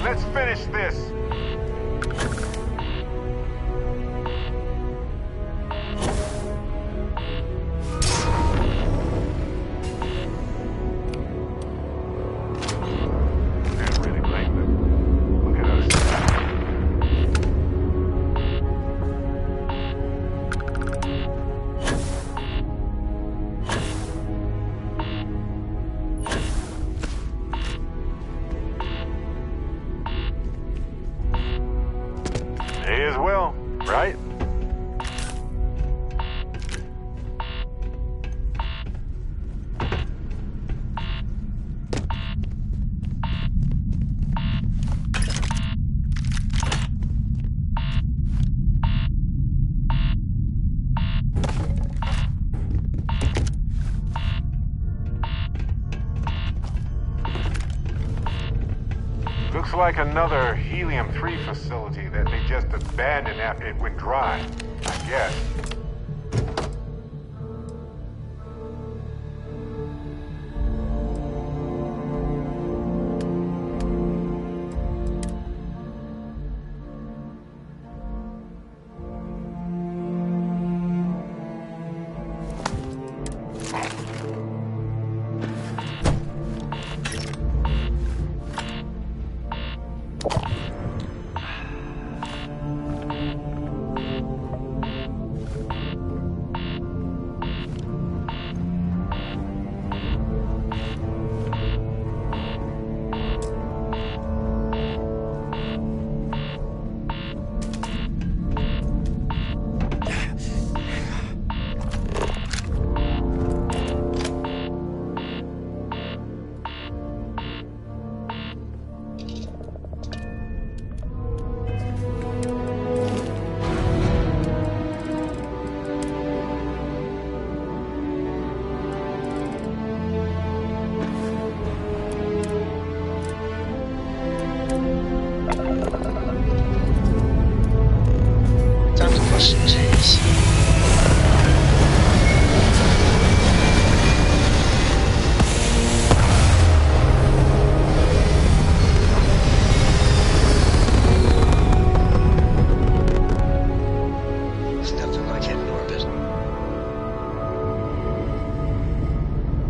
Let's finish this. May as well, right? Looks like another helium-3 facility that they just abandoned after it went dry, I guess.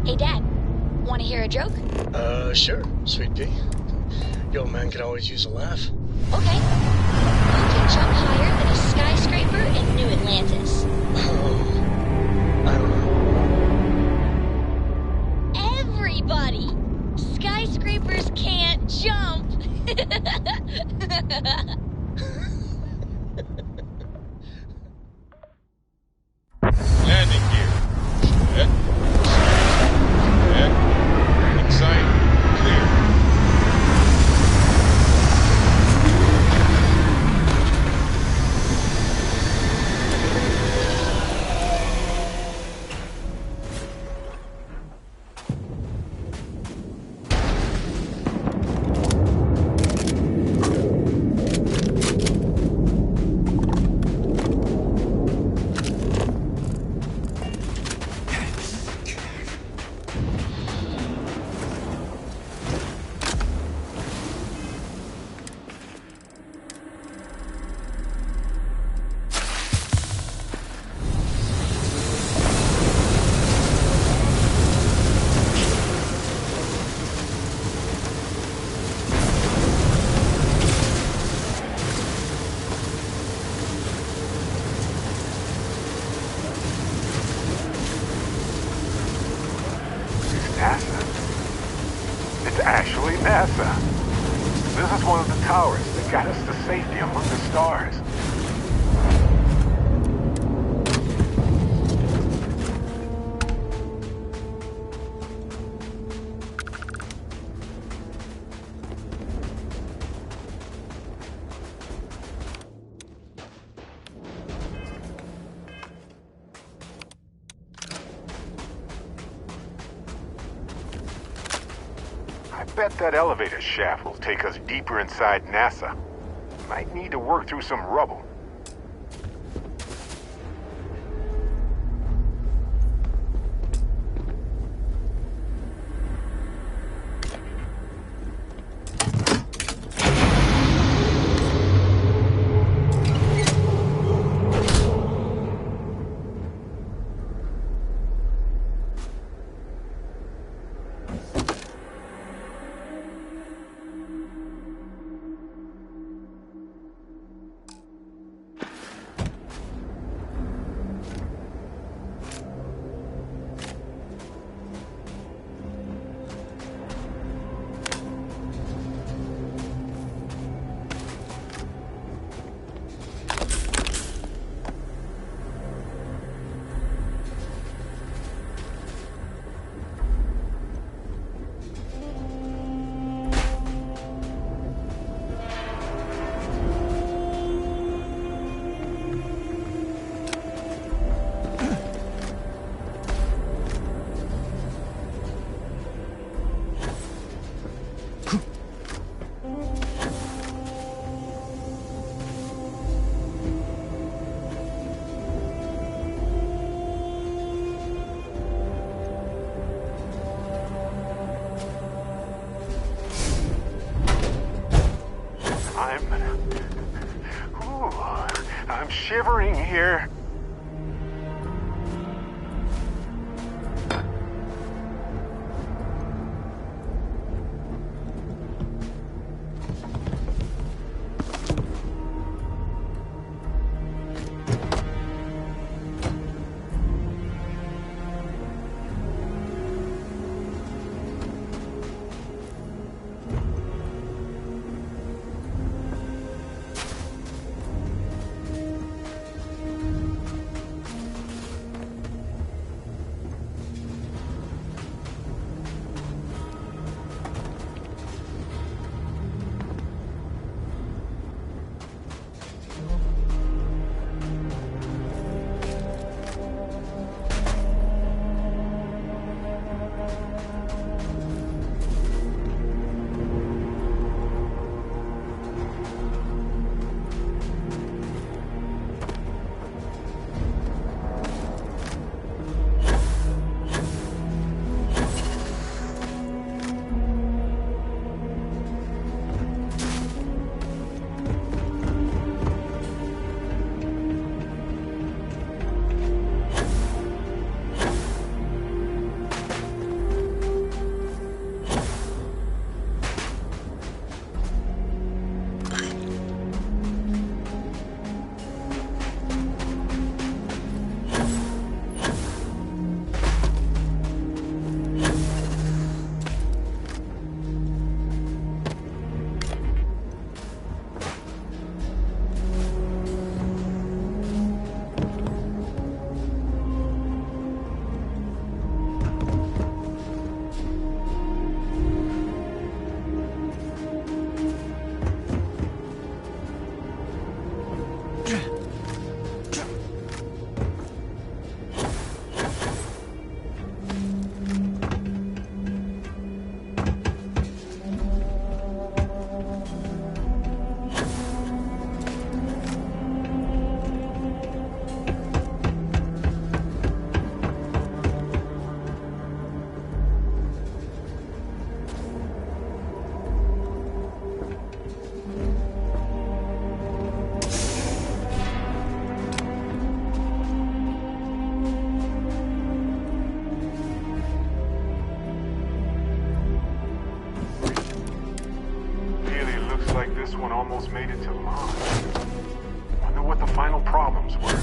Hey, Dad. Want to hear a joke? Sure, Sweet Pea. Your man could always use a laugh. Okay. Who can jump higher than a skyscraper in New Atlantis? I don't know. Everybody! Skyscrapers can't jump! Landing gear. Set. Set. Landing site. Clear. NASA? It's actually NASA. This is one of the towers that got us to safety among the stars. I bet that elevator shaft will take us deeper inside NASA. Might need to work through some rubble. I'm shivering here. Almost made it to launch. Wonder what the final problems were.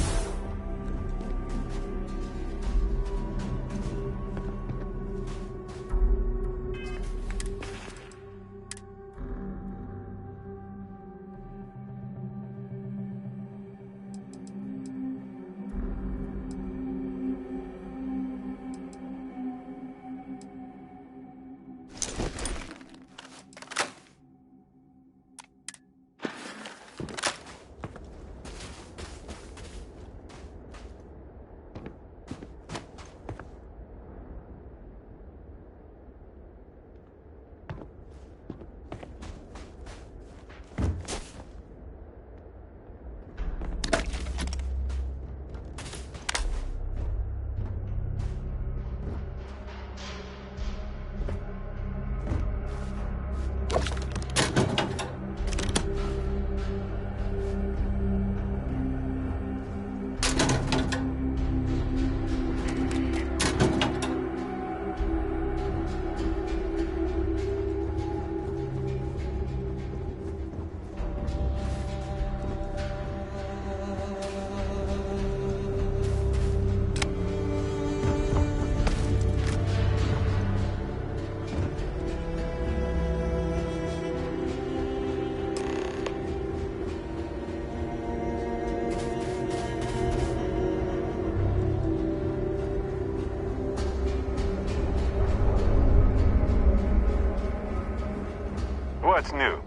What's new?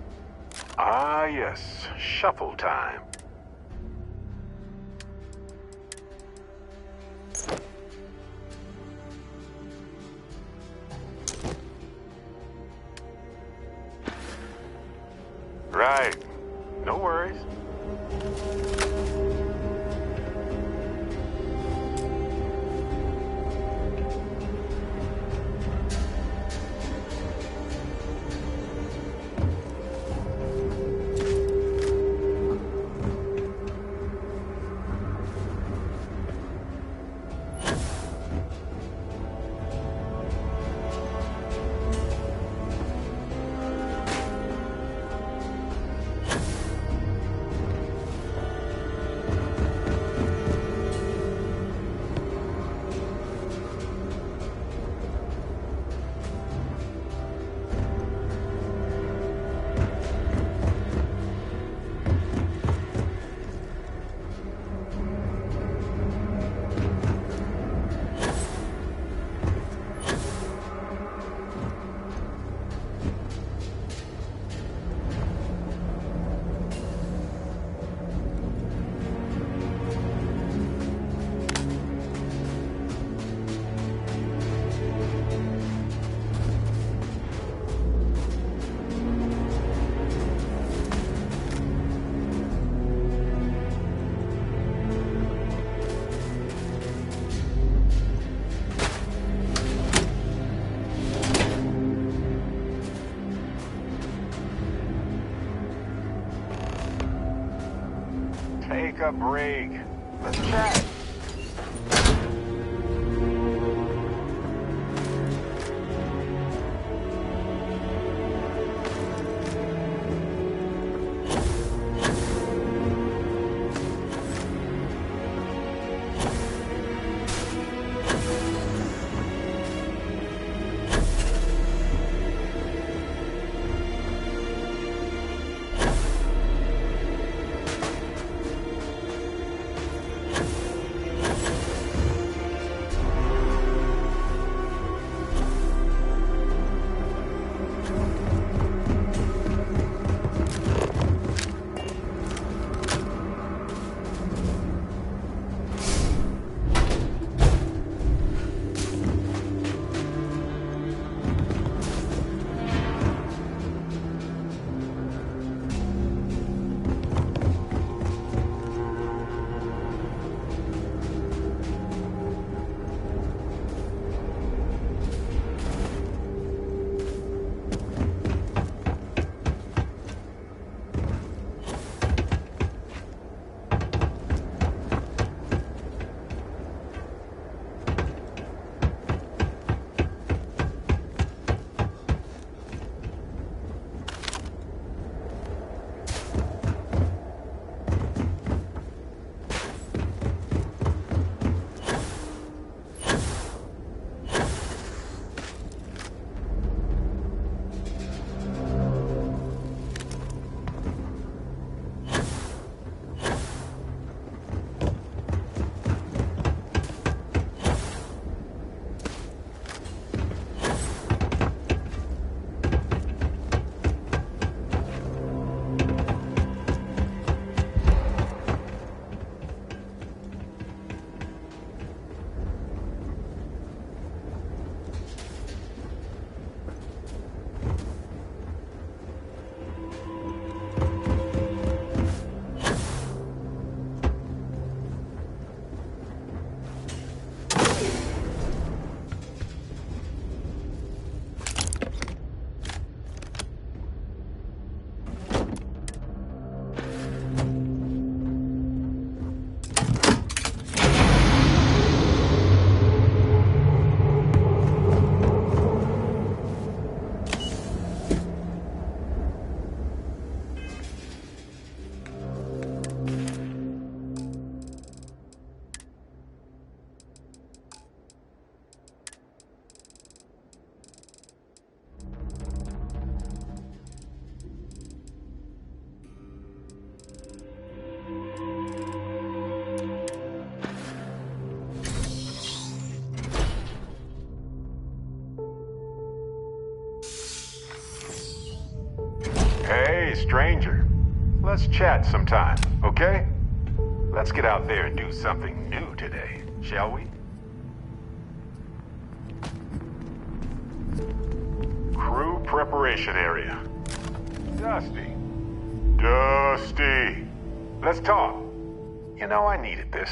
Ah, yes. Shuffle time. Right. No worries. Take a break. Let's chat. Hey, stranger. Let's chat sometime, okay? Let's get out there and do something new today, shall we? Crew preparation area. Dusty. Dusty. Let's talk. You know, I needed this.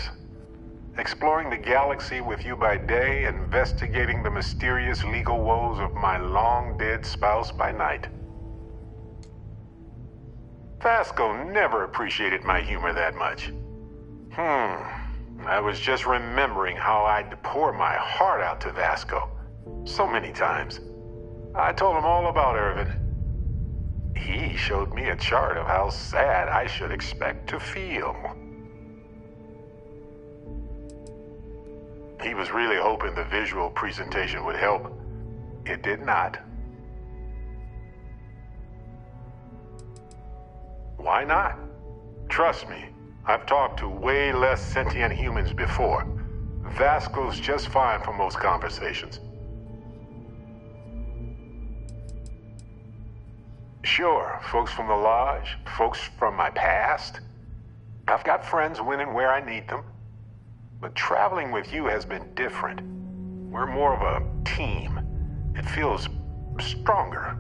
Exploring the galaxy with you by day, investigating the mysterious legal woes of my long-dead spouse by night. Vasco never appreciated my humor that much. I was just remembering how I'd pour my heart out to Vasco so many times. I told him all about Irvin. He showed me a chart of how sad I should expect to feel. He was really hoping the visual presentation would help. It did not. Why not? Trust me, I've talked to way less sentient humans before. Vasco's just fine for most conversations. Sure, folks from the Lodge, folks from my past. I've got friends when and where I need them. But traveling with you has been different. We're more of a team. It feels stronger.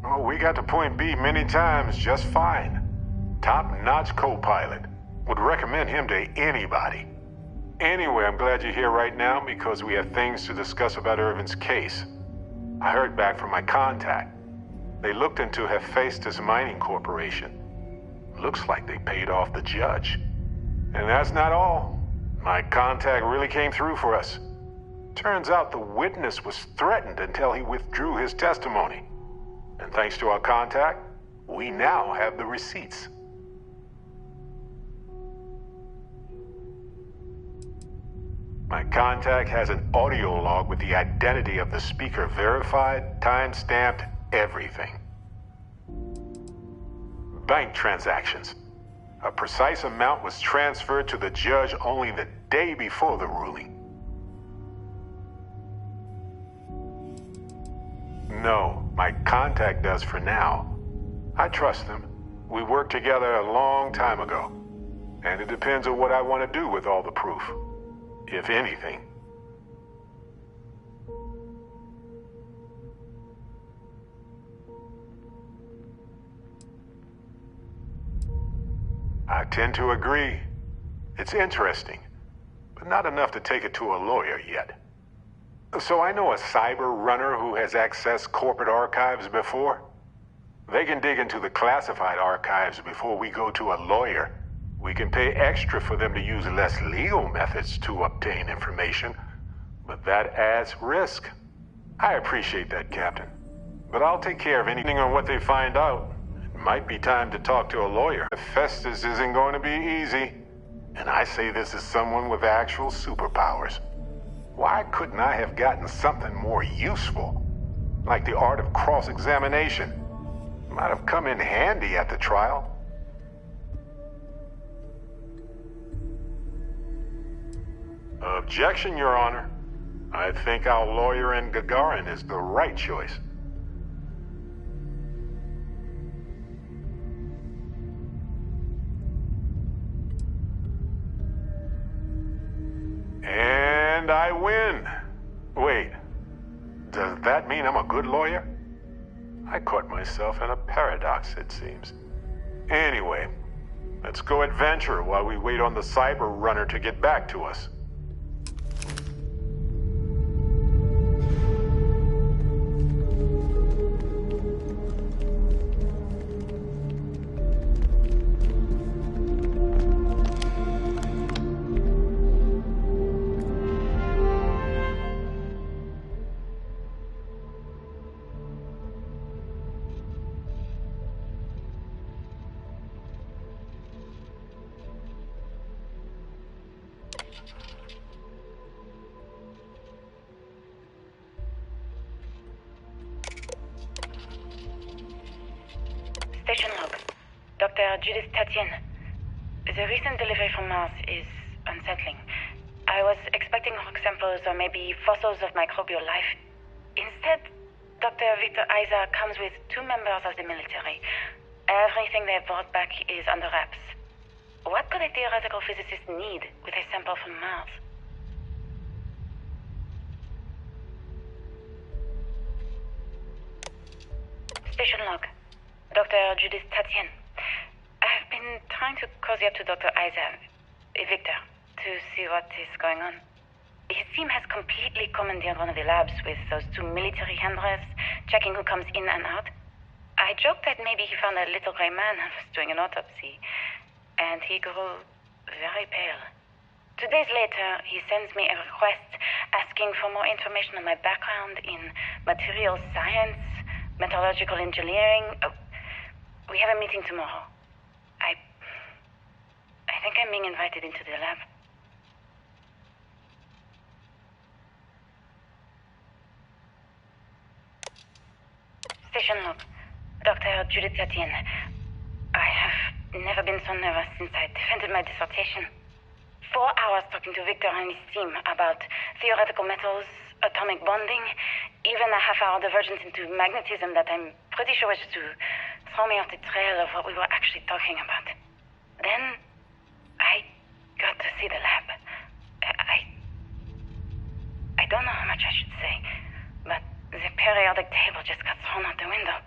Oh, we got to point B many times just fine. Top-notch co-pilot. Would recommend him to anybody. Anyway, I'm glad you're here right now because we have things to discuss about Irvin's case. I heard back from my contact. They looked into Hephaestus Mining Corporation. Looks like they paid off the judge. And that's not all. My contact really came through for us. Turns out the witness was threatened until he withdrew his testimony. And thanks to our contact, we now have the receipts. My contact has an audio log with the identity of the speaker verified, time-stamped, everything. Bank transactions. A precise amount was transferred to the judge only the day before the ruling. No, my contact does for now. I trust them. We worked together a long time ago. And it depends on what I want to do with all the proof. If anything. I tend to agree. It's interesting, but not enough to take it to a lawyer yet. So I know a cyber runner who has accessed corporate archives before. They can dig into the classified archives before we go to a lawyer. We can pay extra for them to use less legal methods to obtain information, but that adds risk. I appreciate that, Captain. But I'll take care of anything on what they find out. It might be time to talk to a lawyer. Festus isn't going to be easy. And I say this as someone with actual superpowers. Why couldn't I have gotten something more useful? Like the art of cross-examination. Might have come in handy at the trial. Objection, Your Honor. I think our lawyer in Gagarin is the right choice. And I win. Wait, does that mean I'm a good lawyer? I caught myself in a paradox, it seems. Anyway, let's go adventure while we wait on the cyber runner to get back to us. Station log. Dr. Judith Tatien. The recent delivery from Mars is unsettling. I was expecting rock samples or maybe fossils of microbial life. Instead, Dr. Victor Isa comes with 2 members of the military. Everything they brought back is under wraps. What could a theoretical physicist need with a sample from Mars? Station log. Dr. Judith Tatien. I've been trying to cozy up to Dr. Isa, Victor, to see what is going on. His team has completely commandeered one of the labs with those 2 military handlers, checking who comes in and out. I joked that maybe he found a little gray man and was doing an autopsy, and he grew very pale. 2 days later, he sends me a request asking for more information on my background in materials science, metallurgical engineering. We have a meeting tomorrow. I think I'm being invited into the lab. Station log. Dr. Judith Tatien. I have never been so nervous since I defended my dissertation. 4 hours talking to Victor and his team about theoretical metals, atomic bonding, even a half-hour divergence into magnetism that I'm pretty sure was to throw me off the trail of what we were actually talking about. Then, I got to see the lab. I don't know how much I should say, but the periodic table just got thrown out the window.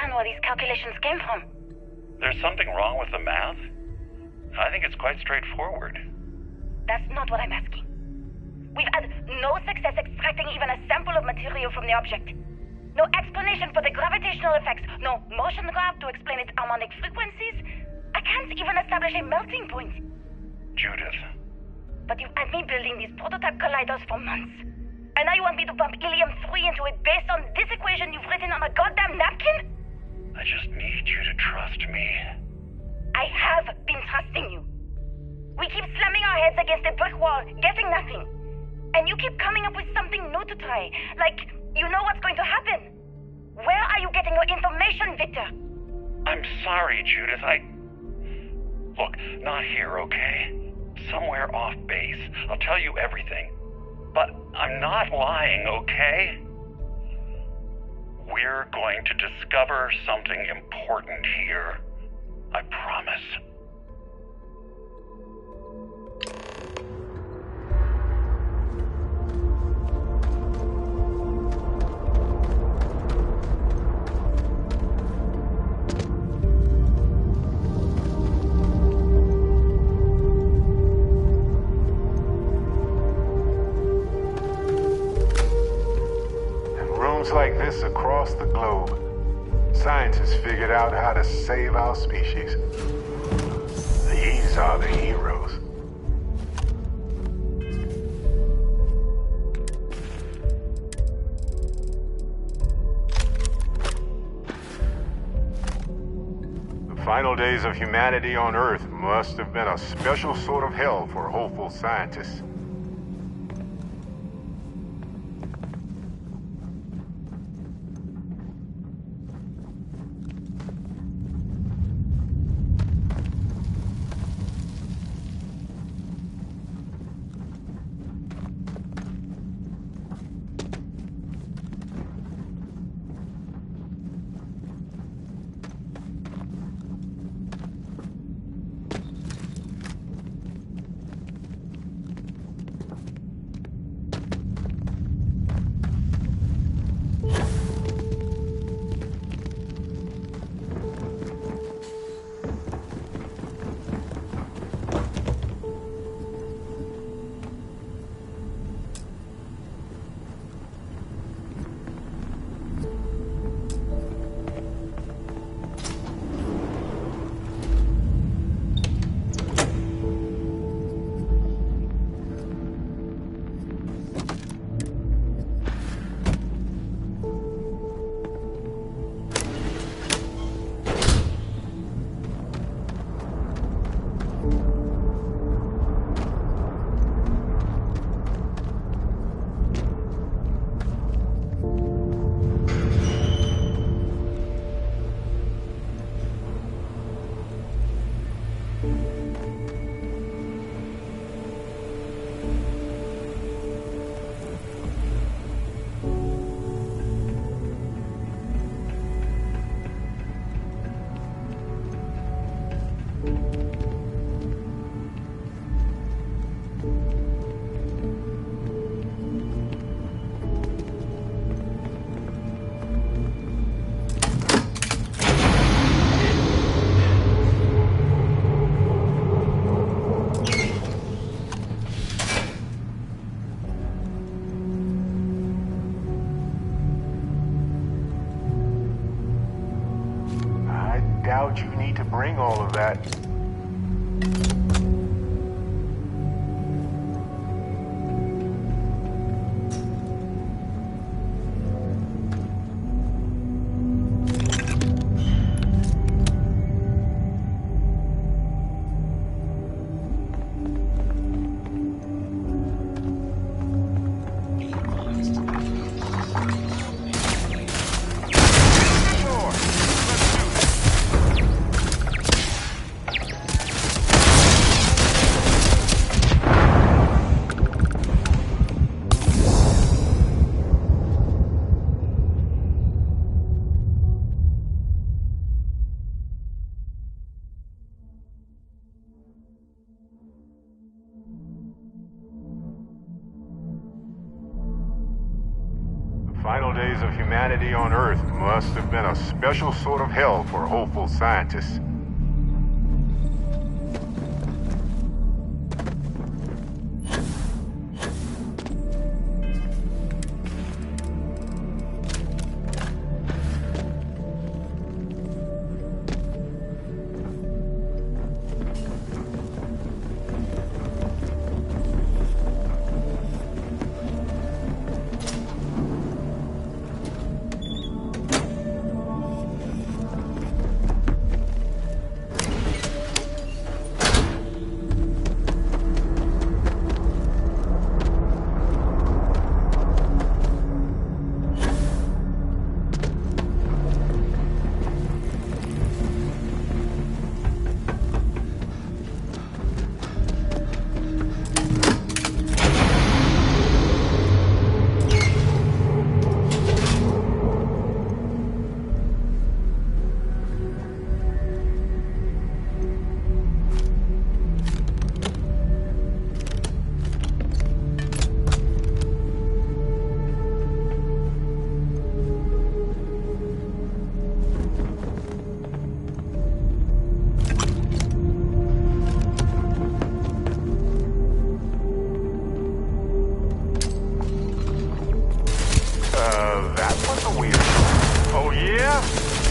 Where these calculations came from. There's something wrong with the math? I think it's quite straightforward. That's not what I'm asking. We've had no success extracting even a sample of material from the object. No explanation for the gravitational effects. No motion graph to explain its harmonic frequencies. I can't even establish a melting point. Judith. But you've had me building these prototype colliders for months. And now you want me to pump helium-3 into it based on this equation you've written on a goddamn napkin? I just need you to trust me. I have been trusting you. We keep slamming our heads against a brick wall, getting nothing. And you keep coming up with something new to try. Like, you know what's going to happen. Where are you getting your information, Victor? I'm sorry, Judith. Look, not here, okay? Somewhere off base. I'll tell you everything. But I'm not lying, okay? We're going to discover something important here. I promise. Like this across the globe, scientists figured out how to save our species. These are the heroes. The final days of humanity on Earth must have been a special sort of hell for hopeful scientists. doubt you need to bring all of that. Final days of humanity on Earth must have been a special sort of hell for hopeful scientists.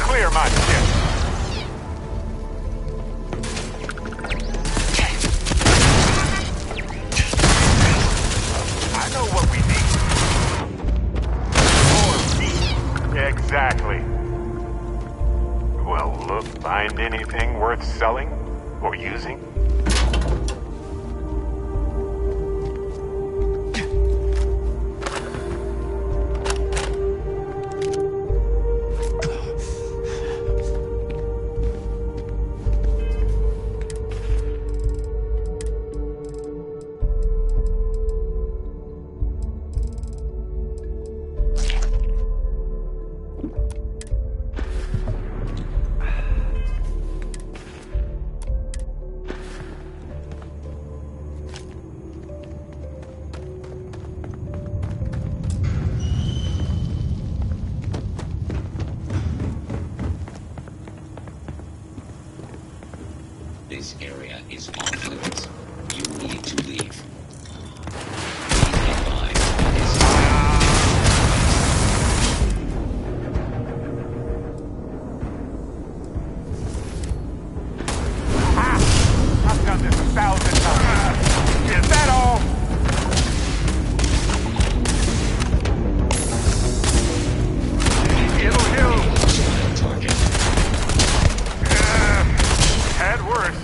Clear my ship. I know what we need. More meat. Exactly. Well, look, find anything worth selling or using? This area is off limits. You need to leave. I've done this 1,000 times. Is that all? It'll do. Target. Had worse.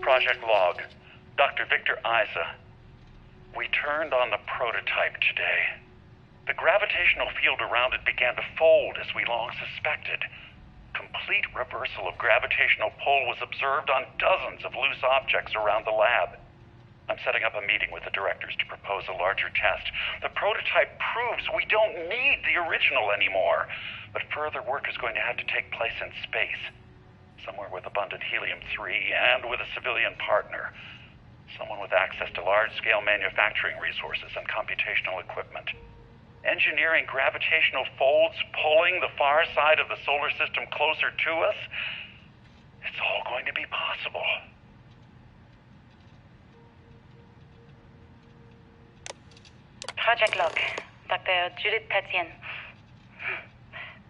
Project Log, Dr. Victor Isa. We turned on the prototype today. The gravitational field around it began to fold as we long suspected. Complete reversal of gravitational pull was observed on dozens of loose objects around the lab. I'm setting up a meeting with the directors to propose a larger test. The prototype proves we don't need the original anymore, but further work is going to have to take place in space. Somewhere with abundant helium-3 and with a civilian partner. Someone with access to large-scale manufacturing resources and computational equipment. Engineering gravitational folds pulling the far side of the solar system closer to us. It's all going to be possible. Project Log, Dr. Judith Tatien.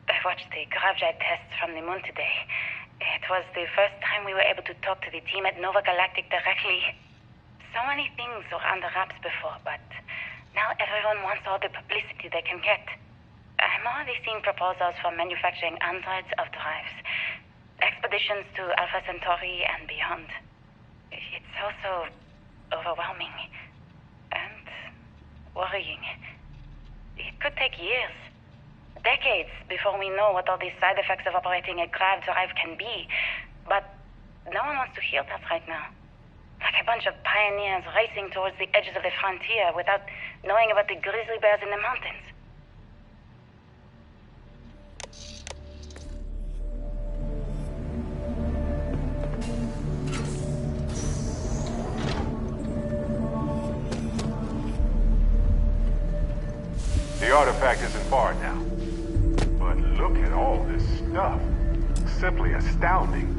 I watched the GravJet tests from the moon today. It was the first time we were able to talk to the team at Nova Galactic directly. So many things were under wraps before, but now everyone wants all the publicity they can get. I'm already seeing proposals for manufacturing androids of drives, expeditions to Alpha Centauri and beyond. It's also overwhelming and worrying. It could take years. Decades before we know what all these side effects of operating a grav drive can be. But no one wants to hear that right now. Like a bunch of pioneers racing towards the edges of the frontier without knowing about the grizzly bears in the mountains. The artifact isn't far now. But look at all this stuff. Simply astounding.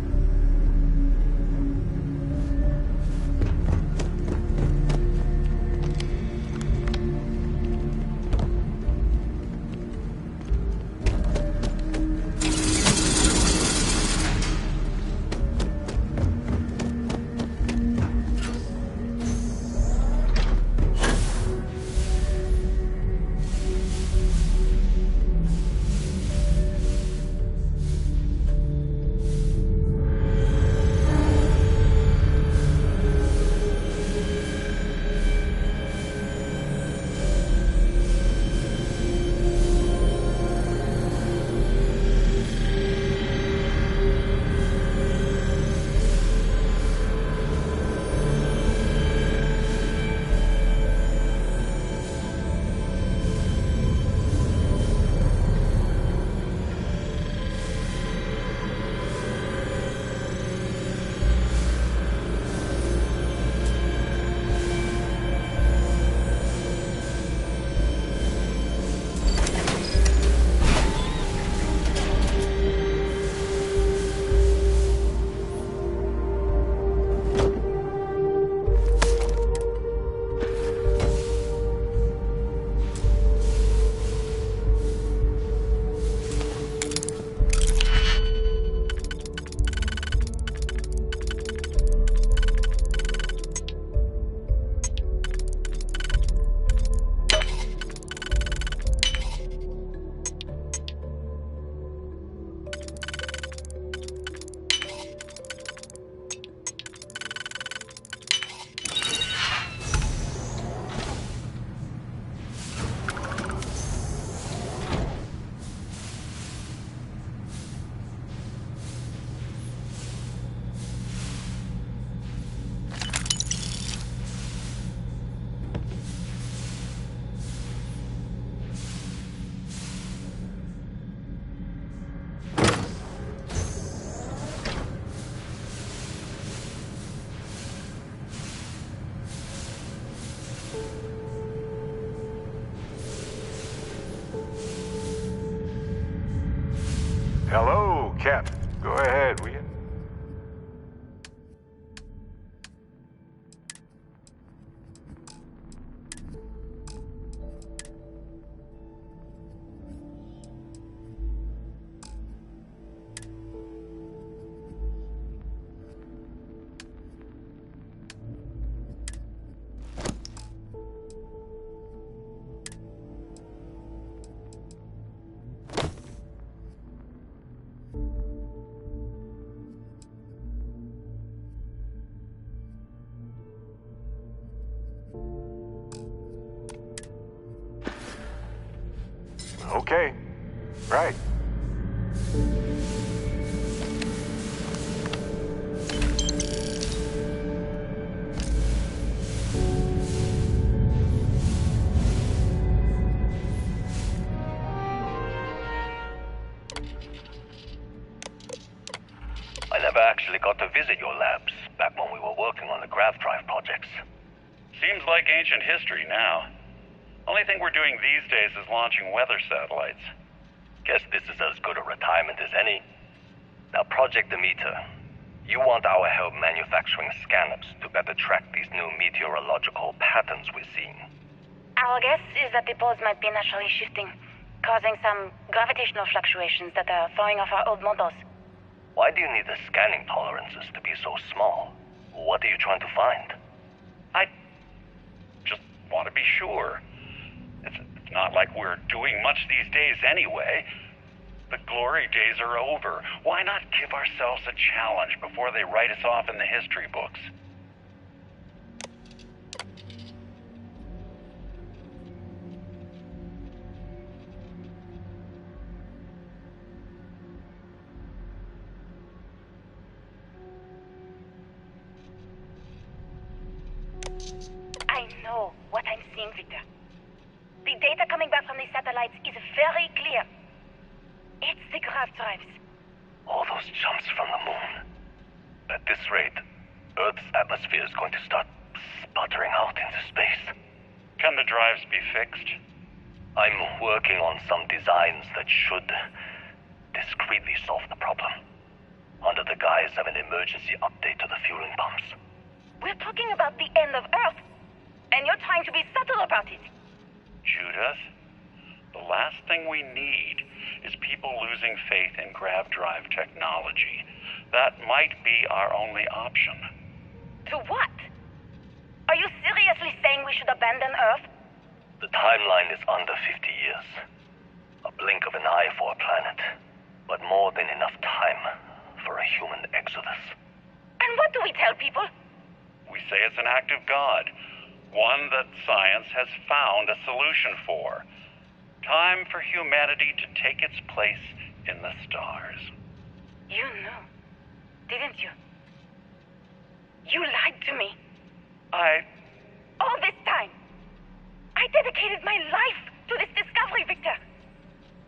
Cap, go ahead, will you? Okay. Right. I never actually got to visit your labs back when we were working on the grav drive projects. Seems like ancient history now. Only thing we're doing these days is launching weather satellites. Guess this is as good a retirement as any. Now, Project Demeter, you want our help manufacturing scanners to better track these new meteorological patterns we're seeing. Our guess is that the poles might be naturally shifting, causing some gravitational fluctuations that are throwing off our old models. Why do you need the scanning tolerances to be so small? What are you trying to find? I just want to be sure. It's not like we're doing much these days anyway. The glory days are over. Why not give ourselves a challenge before they write us off in the history books? I know what I'm seeing, Victor. The data coming back from the satellites is very clear. It's the grav drives. All those jumps from the moon. At this rate, Earth's atmosphere is going to start sputtering out into space. Can the drives be fixed? I'm working on some designs that should discreetly solve the problem, under the guise of an emergency update to the fueling pumps. We're talking about the end of Earth, and you're trying to be subtle about it. Judith, the last thing we need is people losing faith in grav drive technology. That might be our only option. To what? Are you seriously saying we should abandon Earth? The timeline is under 50 years. A blink of an eye for a planet, but more than enough time for a human exodus. And what do we tell people? We say it's an act of God, one that science has found a solution for. Time for humanity to take its place in the stars. You knew, didn't you? You lied to me. All this time, I dedicated my life to this discovery, Victor.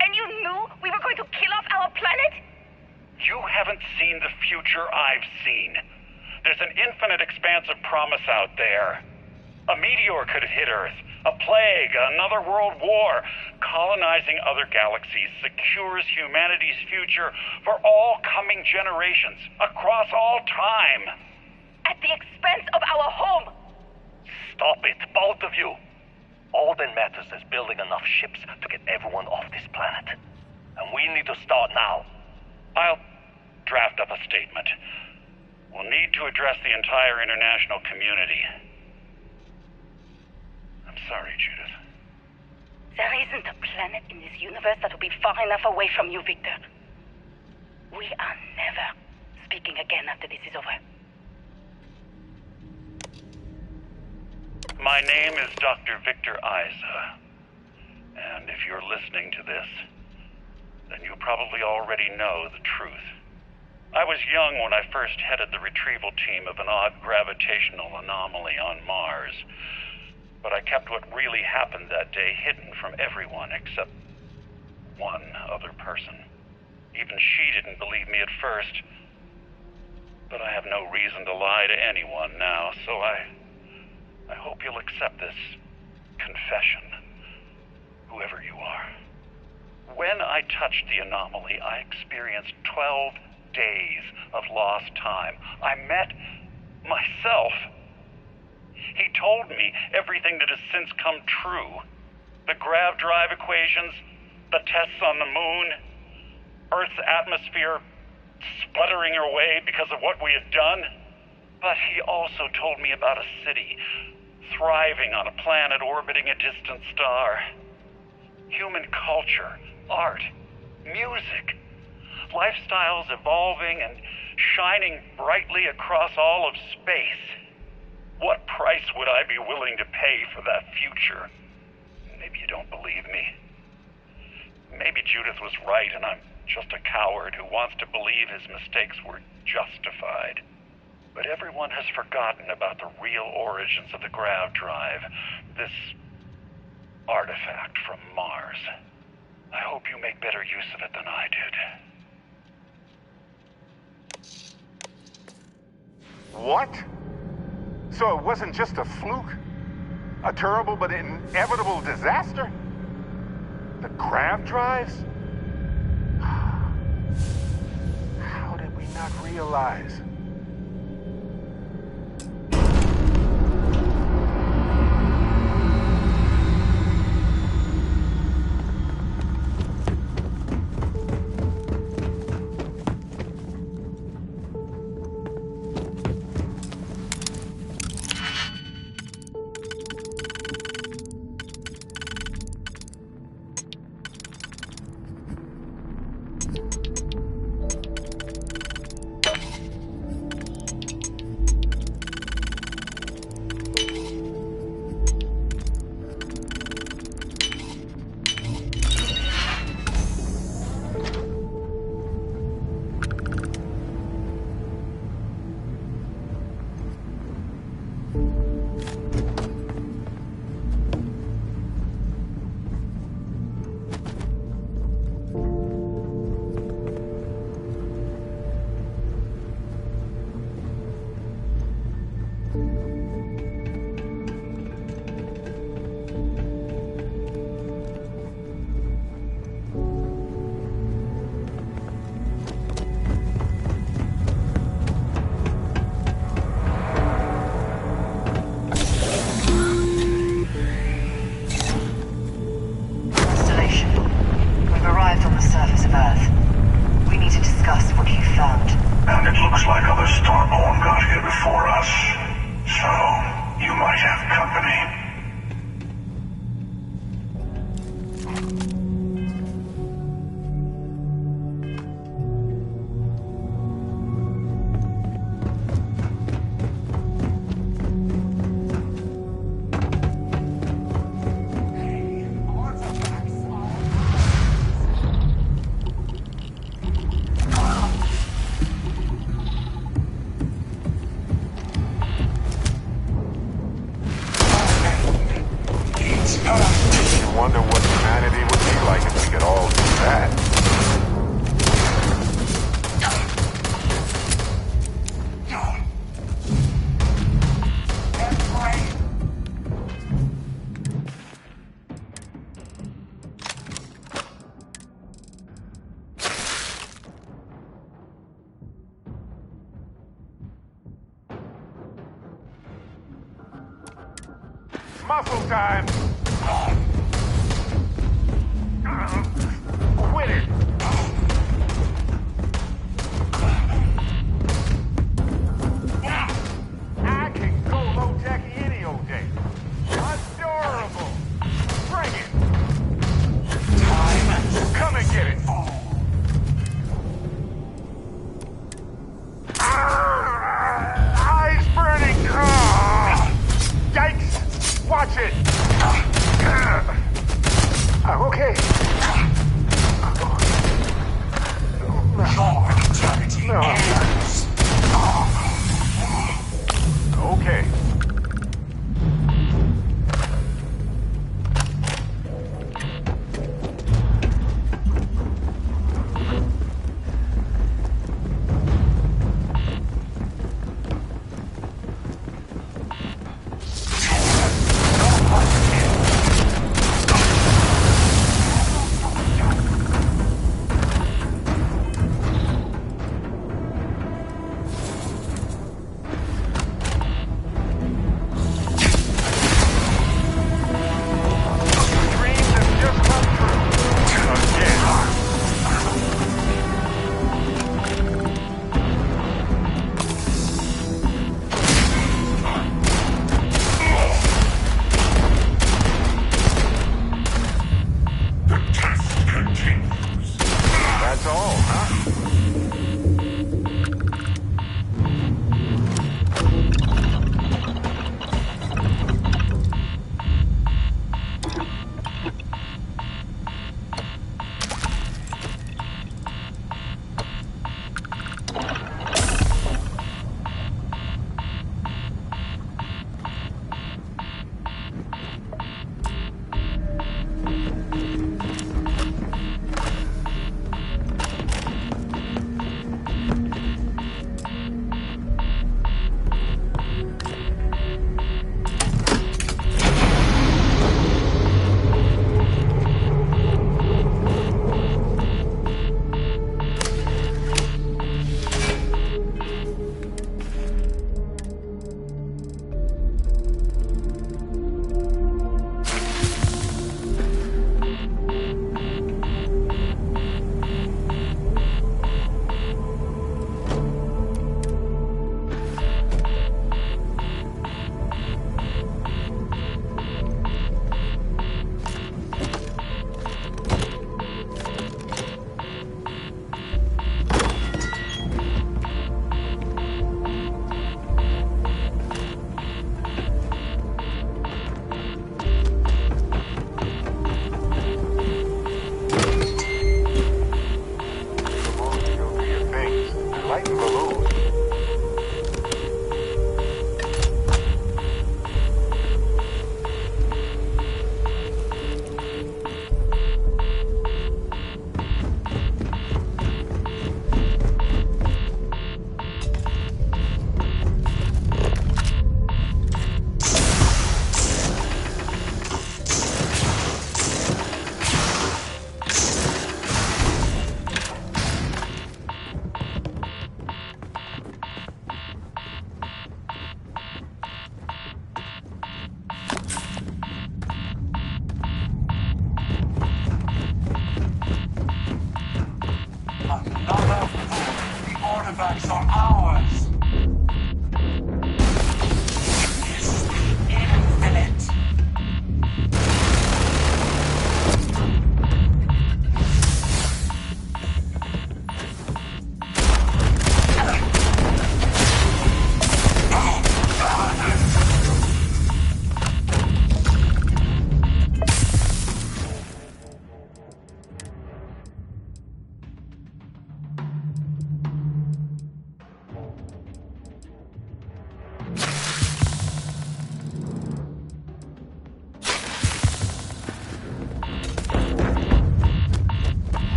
And you knew we were going to kill off our planet? You haven't seen the future I've seen. There's an infinite expanse of promise out there. A meteor could hit Earth, a plague, another world war. Colonizing other galaxies secures humanity's future for all coming generations, across all time. At the expense of our home. Stop it, both of you. All that matters is building enough ships to get everyone off this planet. And we need to start now. I'll draft up a statement. We'll need to address the entire international community. I'm sorry, Judith. There isn't a planet in this universe that will be far enough away from you, Victor. We are never speaking again after this is over. My name is Dr. Victor Isa. And if you're listening to this, then you probably already know the truth. I was young when I first headed the retrieval team of an odd gravitational anomaly on Mars. But I kept what really happened that day hidden from everyone except one other person. Even she didn't believe me at first. But I have no reason to lie to anyone now, so I hope you'll accept this confession, whoever you are. When I touched the anomaly, I experienced 12 days of lost time. I met myself. He told me everything that has since come true. The grav drive equations, the tests on the moon, Earth's atmosphere sputtering away because of what we had done. But he also told me about a city thriving on a planet orbiting a distant star. Human culture, art, music, lifestyles evolving and shining brightly across all of space. What price would I be willing to pay for that future? Maybe you don't believe me. Maybe Judith was right and I'm just a coward who wants to believe his mistakes were justified. But everyone has forgotten about the real origins of the grav drive, this artifact from Mars. I hope you make better use of it than I did. What? So it wasn't just a fluke? A terrible but inevitable disaster? The grav drives? How did we not realize? Muscle time! Quit it! I can go low-tech any old day. Adorable! Bring it! Time! Come and get it! Eyes burning! Yikes! Watch it! I'm okay.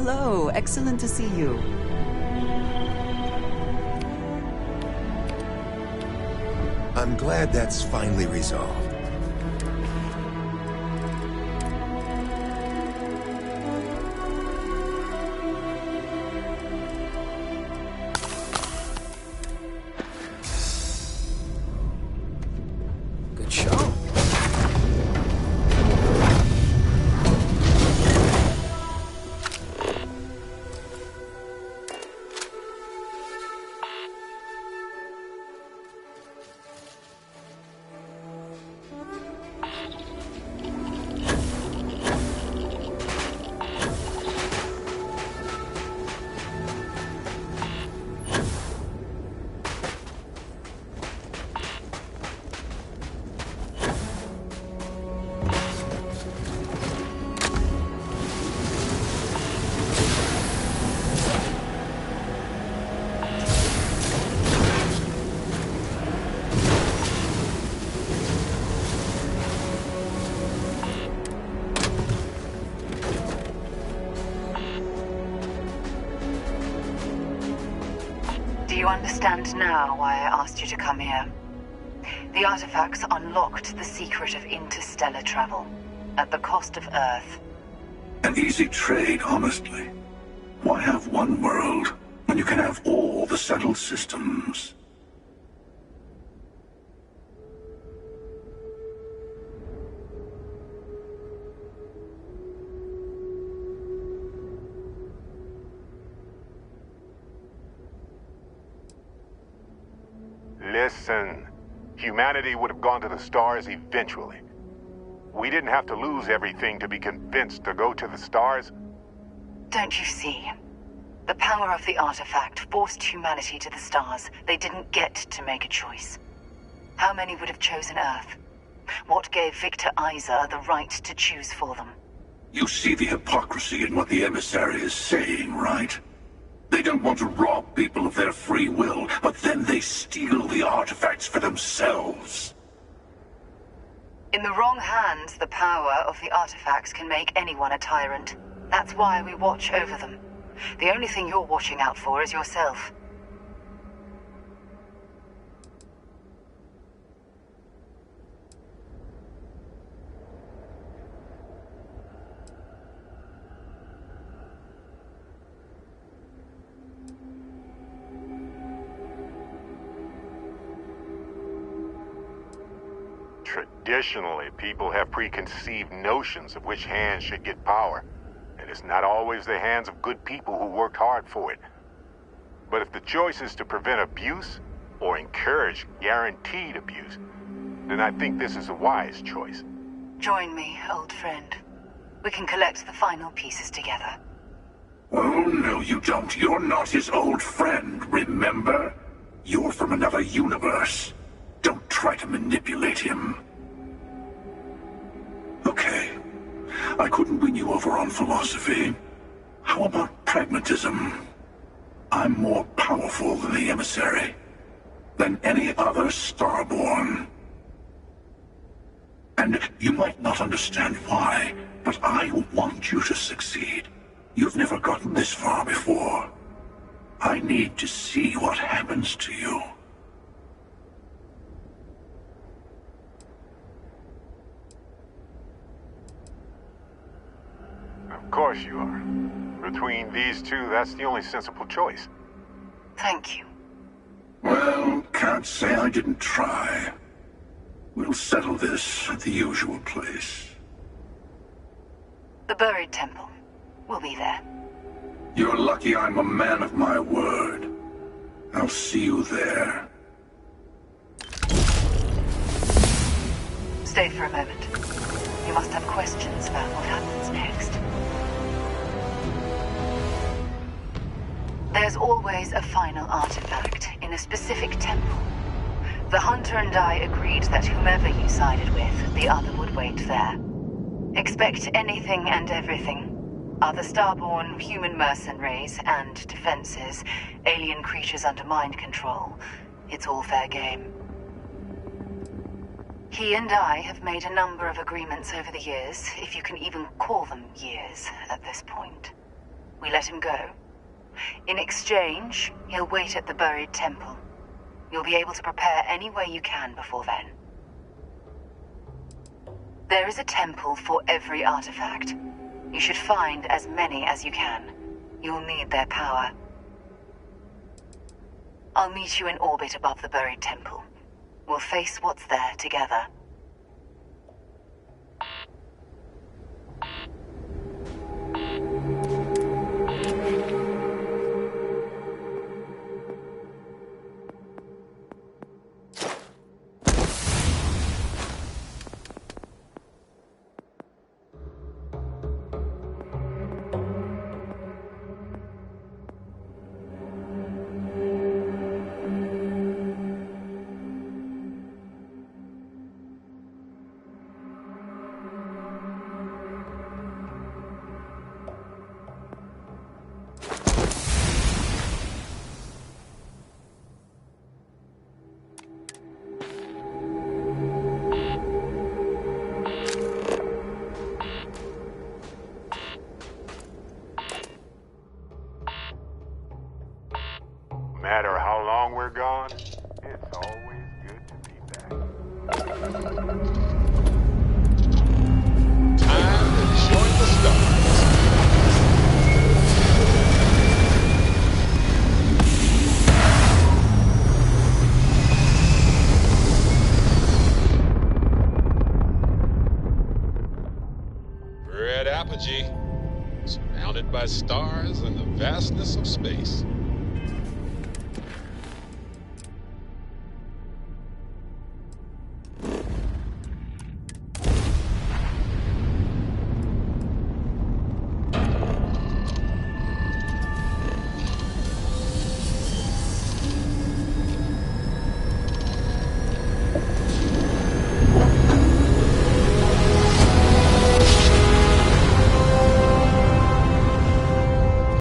Hello, excellent to see you. I'm glad that's finally resolved. Good show. Do you understand now why I asked you to come here? The artifacts unlocked the secret of interstellar travel, at the cost of Earth. An easy trade, honestly. Why have one world when you can have all the settled systems? Listen, humanity would have gone to the stars eventually. We didn't have to lose everything to be convinced to go to the stars. Don't you see? The power of the artifact forced humanity to the stars. They didn't get to make a choice. How many would have chosen Earth? What gave Victor Isa the right to choose for them? You see the hypocrisy in what the emissary is saying, right? They don't want to rob people of their free will, but then they steal the artifacts for themselves. In the wrong hands, the power of the artifacts can make anyone a tyrant. That's why we watch over them. The only thing you're watching out for is yourself. Traditionally, people have preconceived notions of which hand should get power, and it's not always the hands of good people who worked hard for it. But if the choice is to prevent abuse, or encourage guaranteed abuse, then I think this is a wise choice. Join me, old friend. We can collect the final pieces together. Oh, no, you don't. You're not his old friend, remember? You're from another universe. Don't try to manipulate him. Okay. I couldn't win you over on philosophy. How about pragmatism? I'm more powerful than the emissary. Than any other Starborn. And you might not understand why, but I want you to succeed. You've never gotten this far before. I need to see what happens to you. Of course you are. Between these two, that's the only sensible choice. Thank you. Well, can't say I didn't try. We'll settle this at the usual place. The buried temple. We'll be there. You're lucky I'm a man of my word. I'll see you there. Stay for a moment. You must have questions about what happens next. There's always a final artifact in a specific temple. The Hunter and I agreed that whomever you sided with, the other would wait there. Expect anything and everything. Other Starborn, human mercenaries, and defenses, alien creatures under mind control. It's all fair game. He and I have made a number of agreements over the years, if you can even call them years at this point. we let him go. In exchange, he'll wait at the buried temple. You'll be able to prepare any way you can before then. There is a temple for every artifact. You should find as many as you can. You'll need their power. I'll meet you in orbit above the buried temple. We'll face what's there together. Matter how long we're gone, it's always good to be back. Time to join the stars. We're at apogee, surrounded by stars and the vastness of space.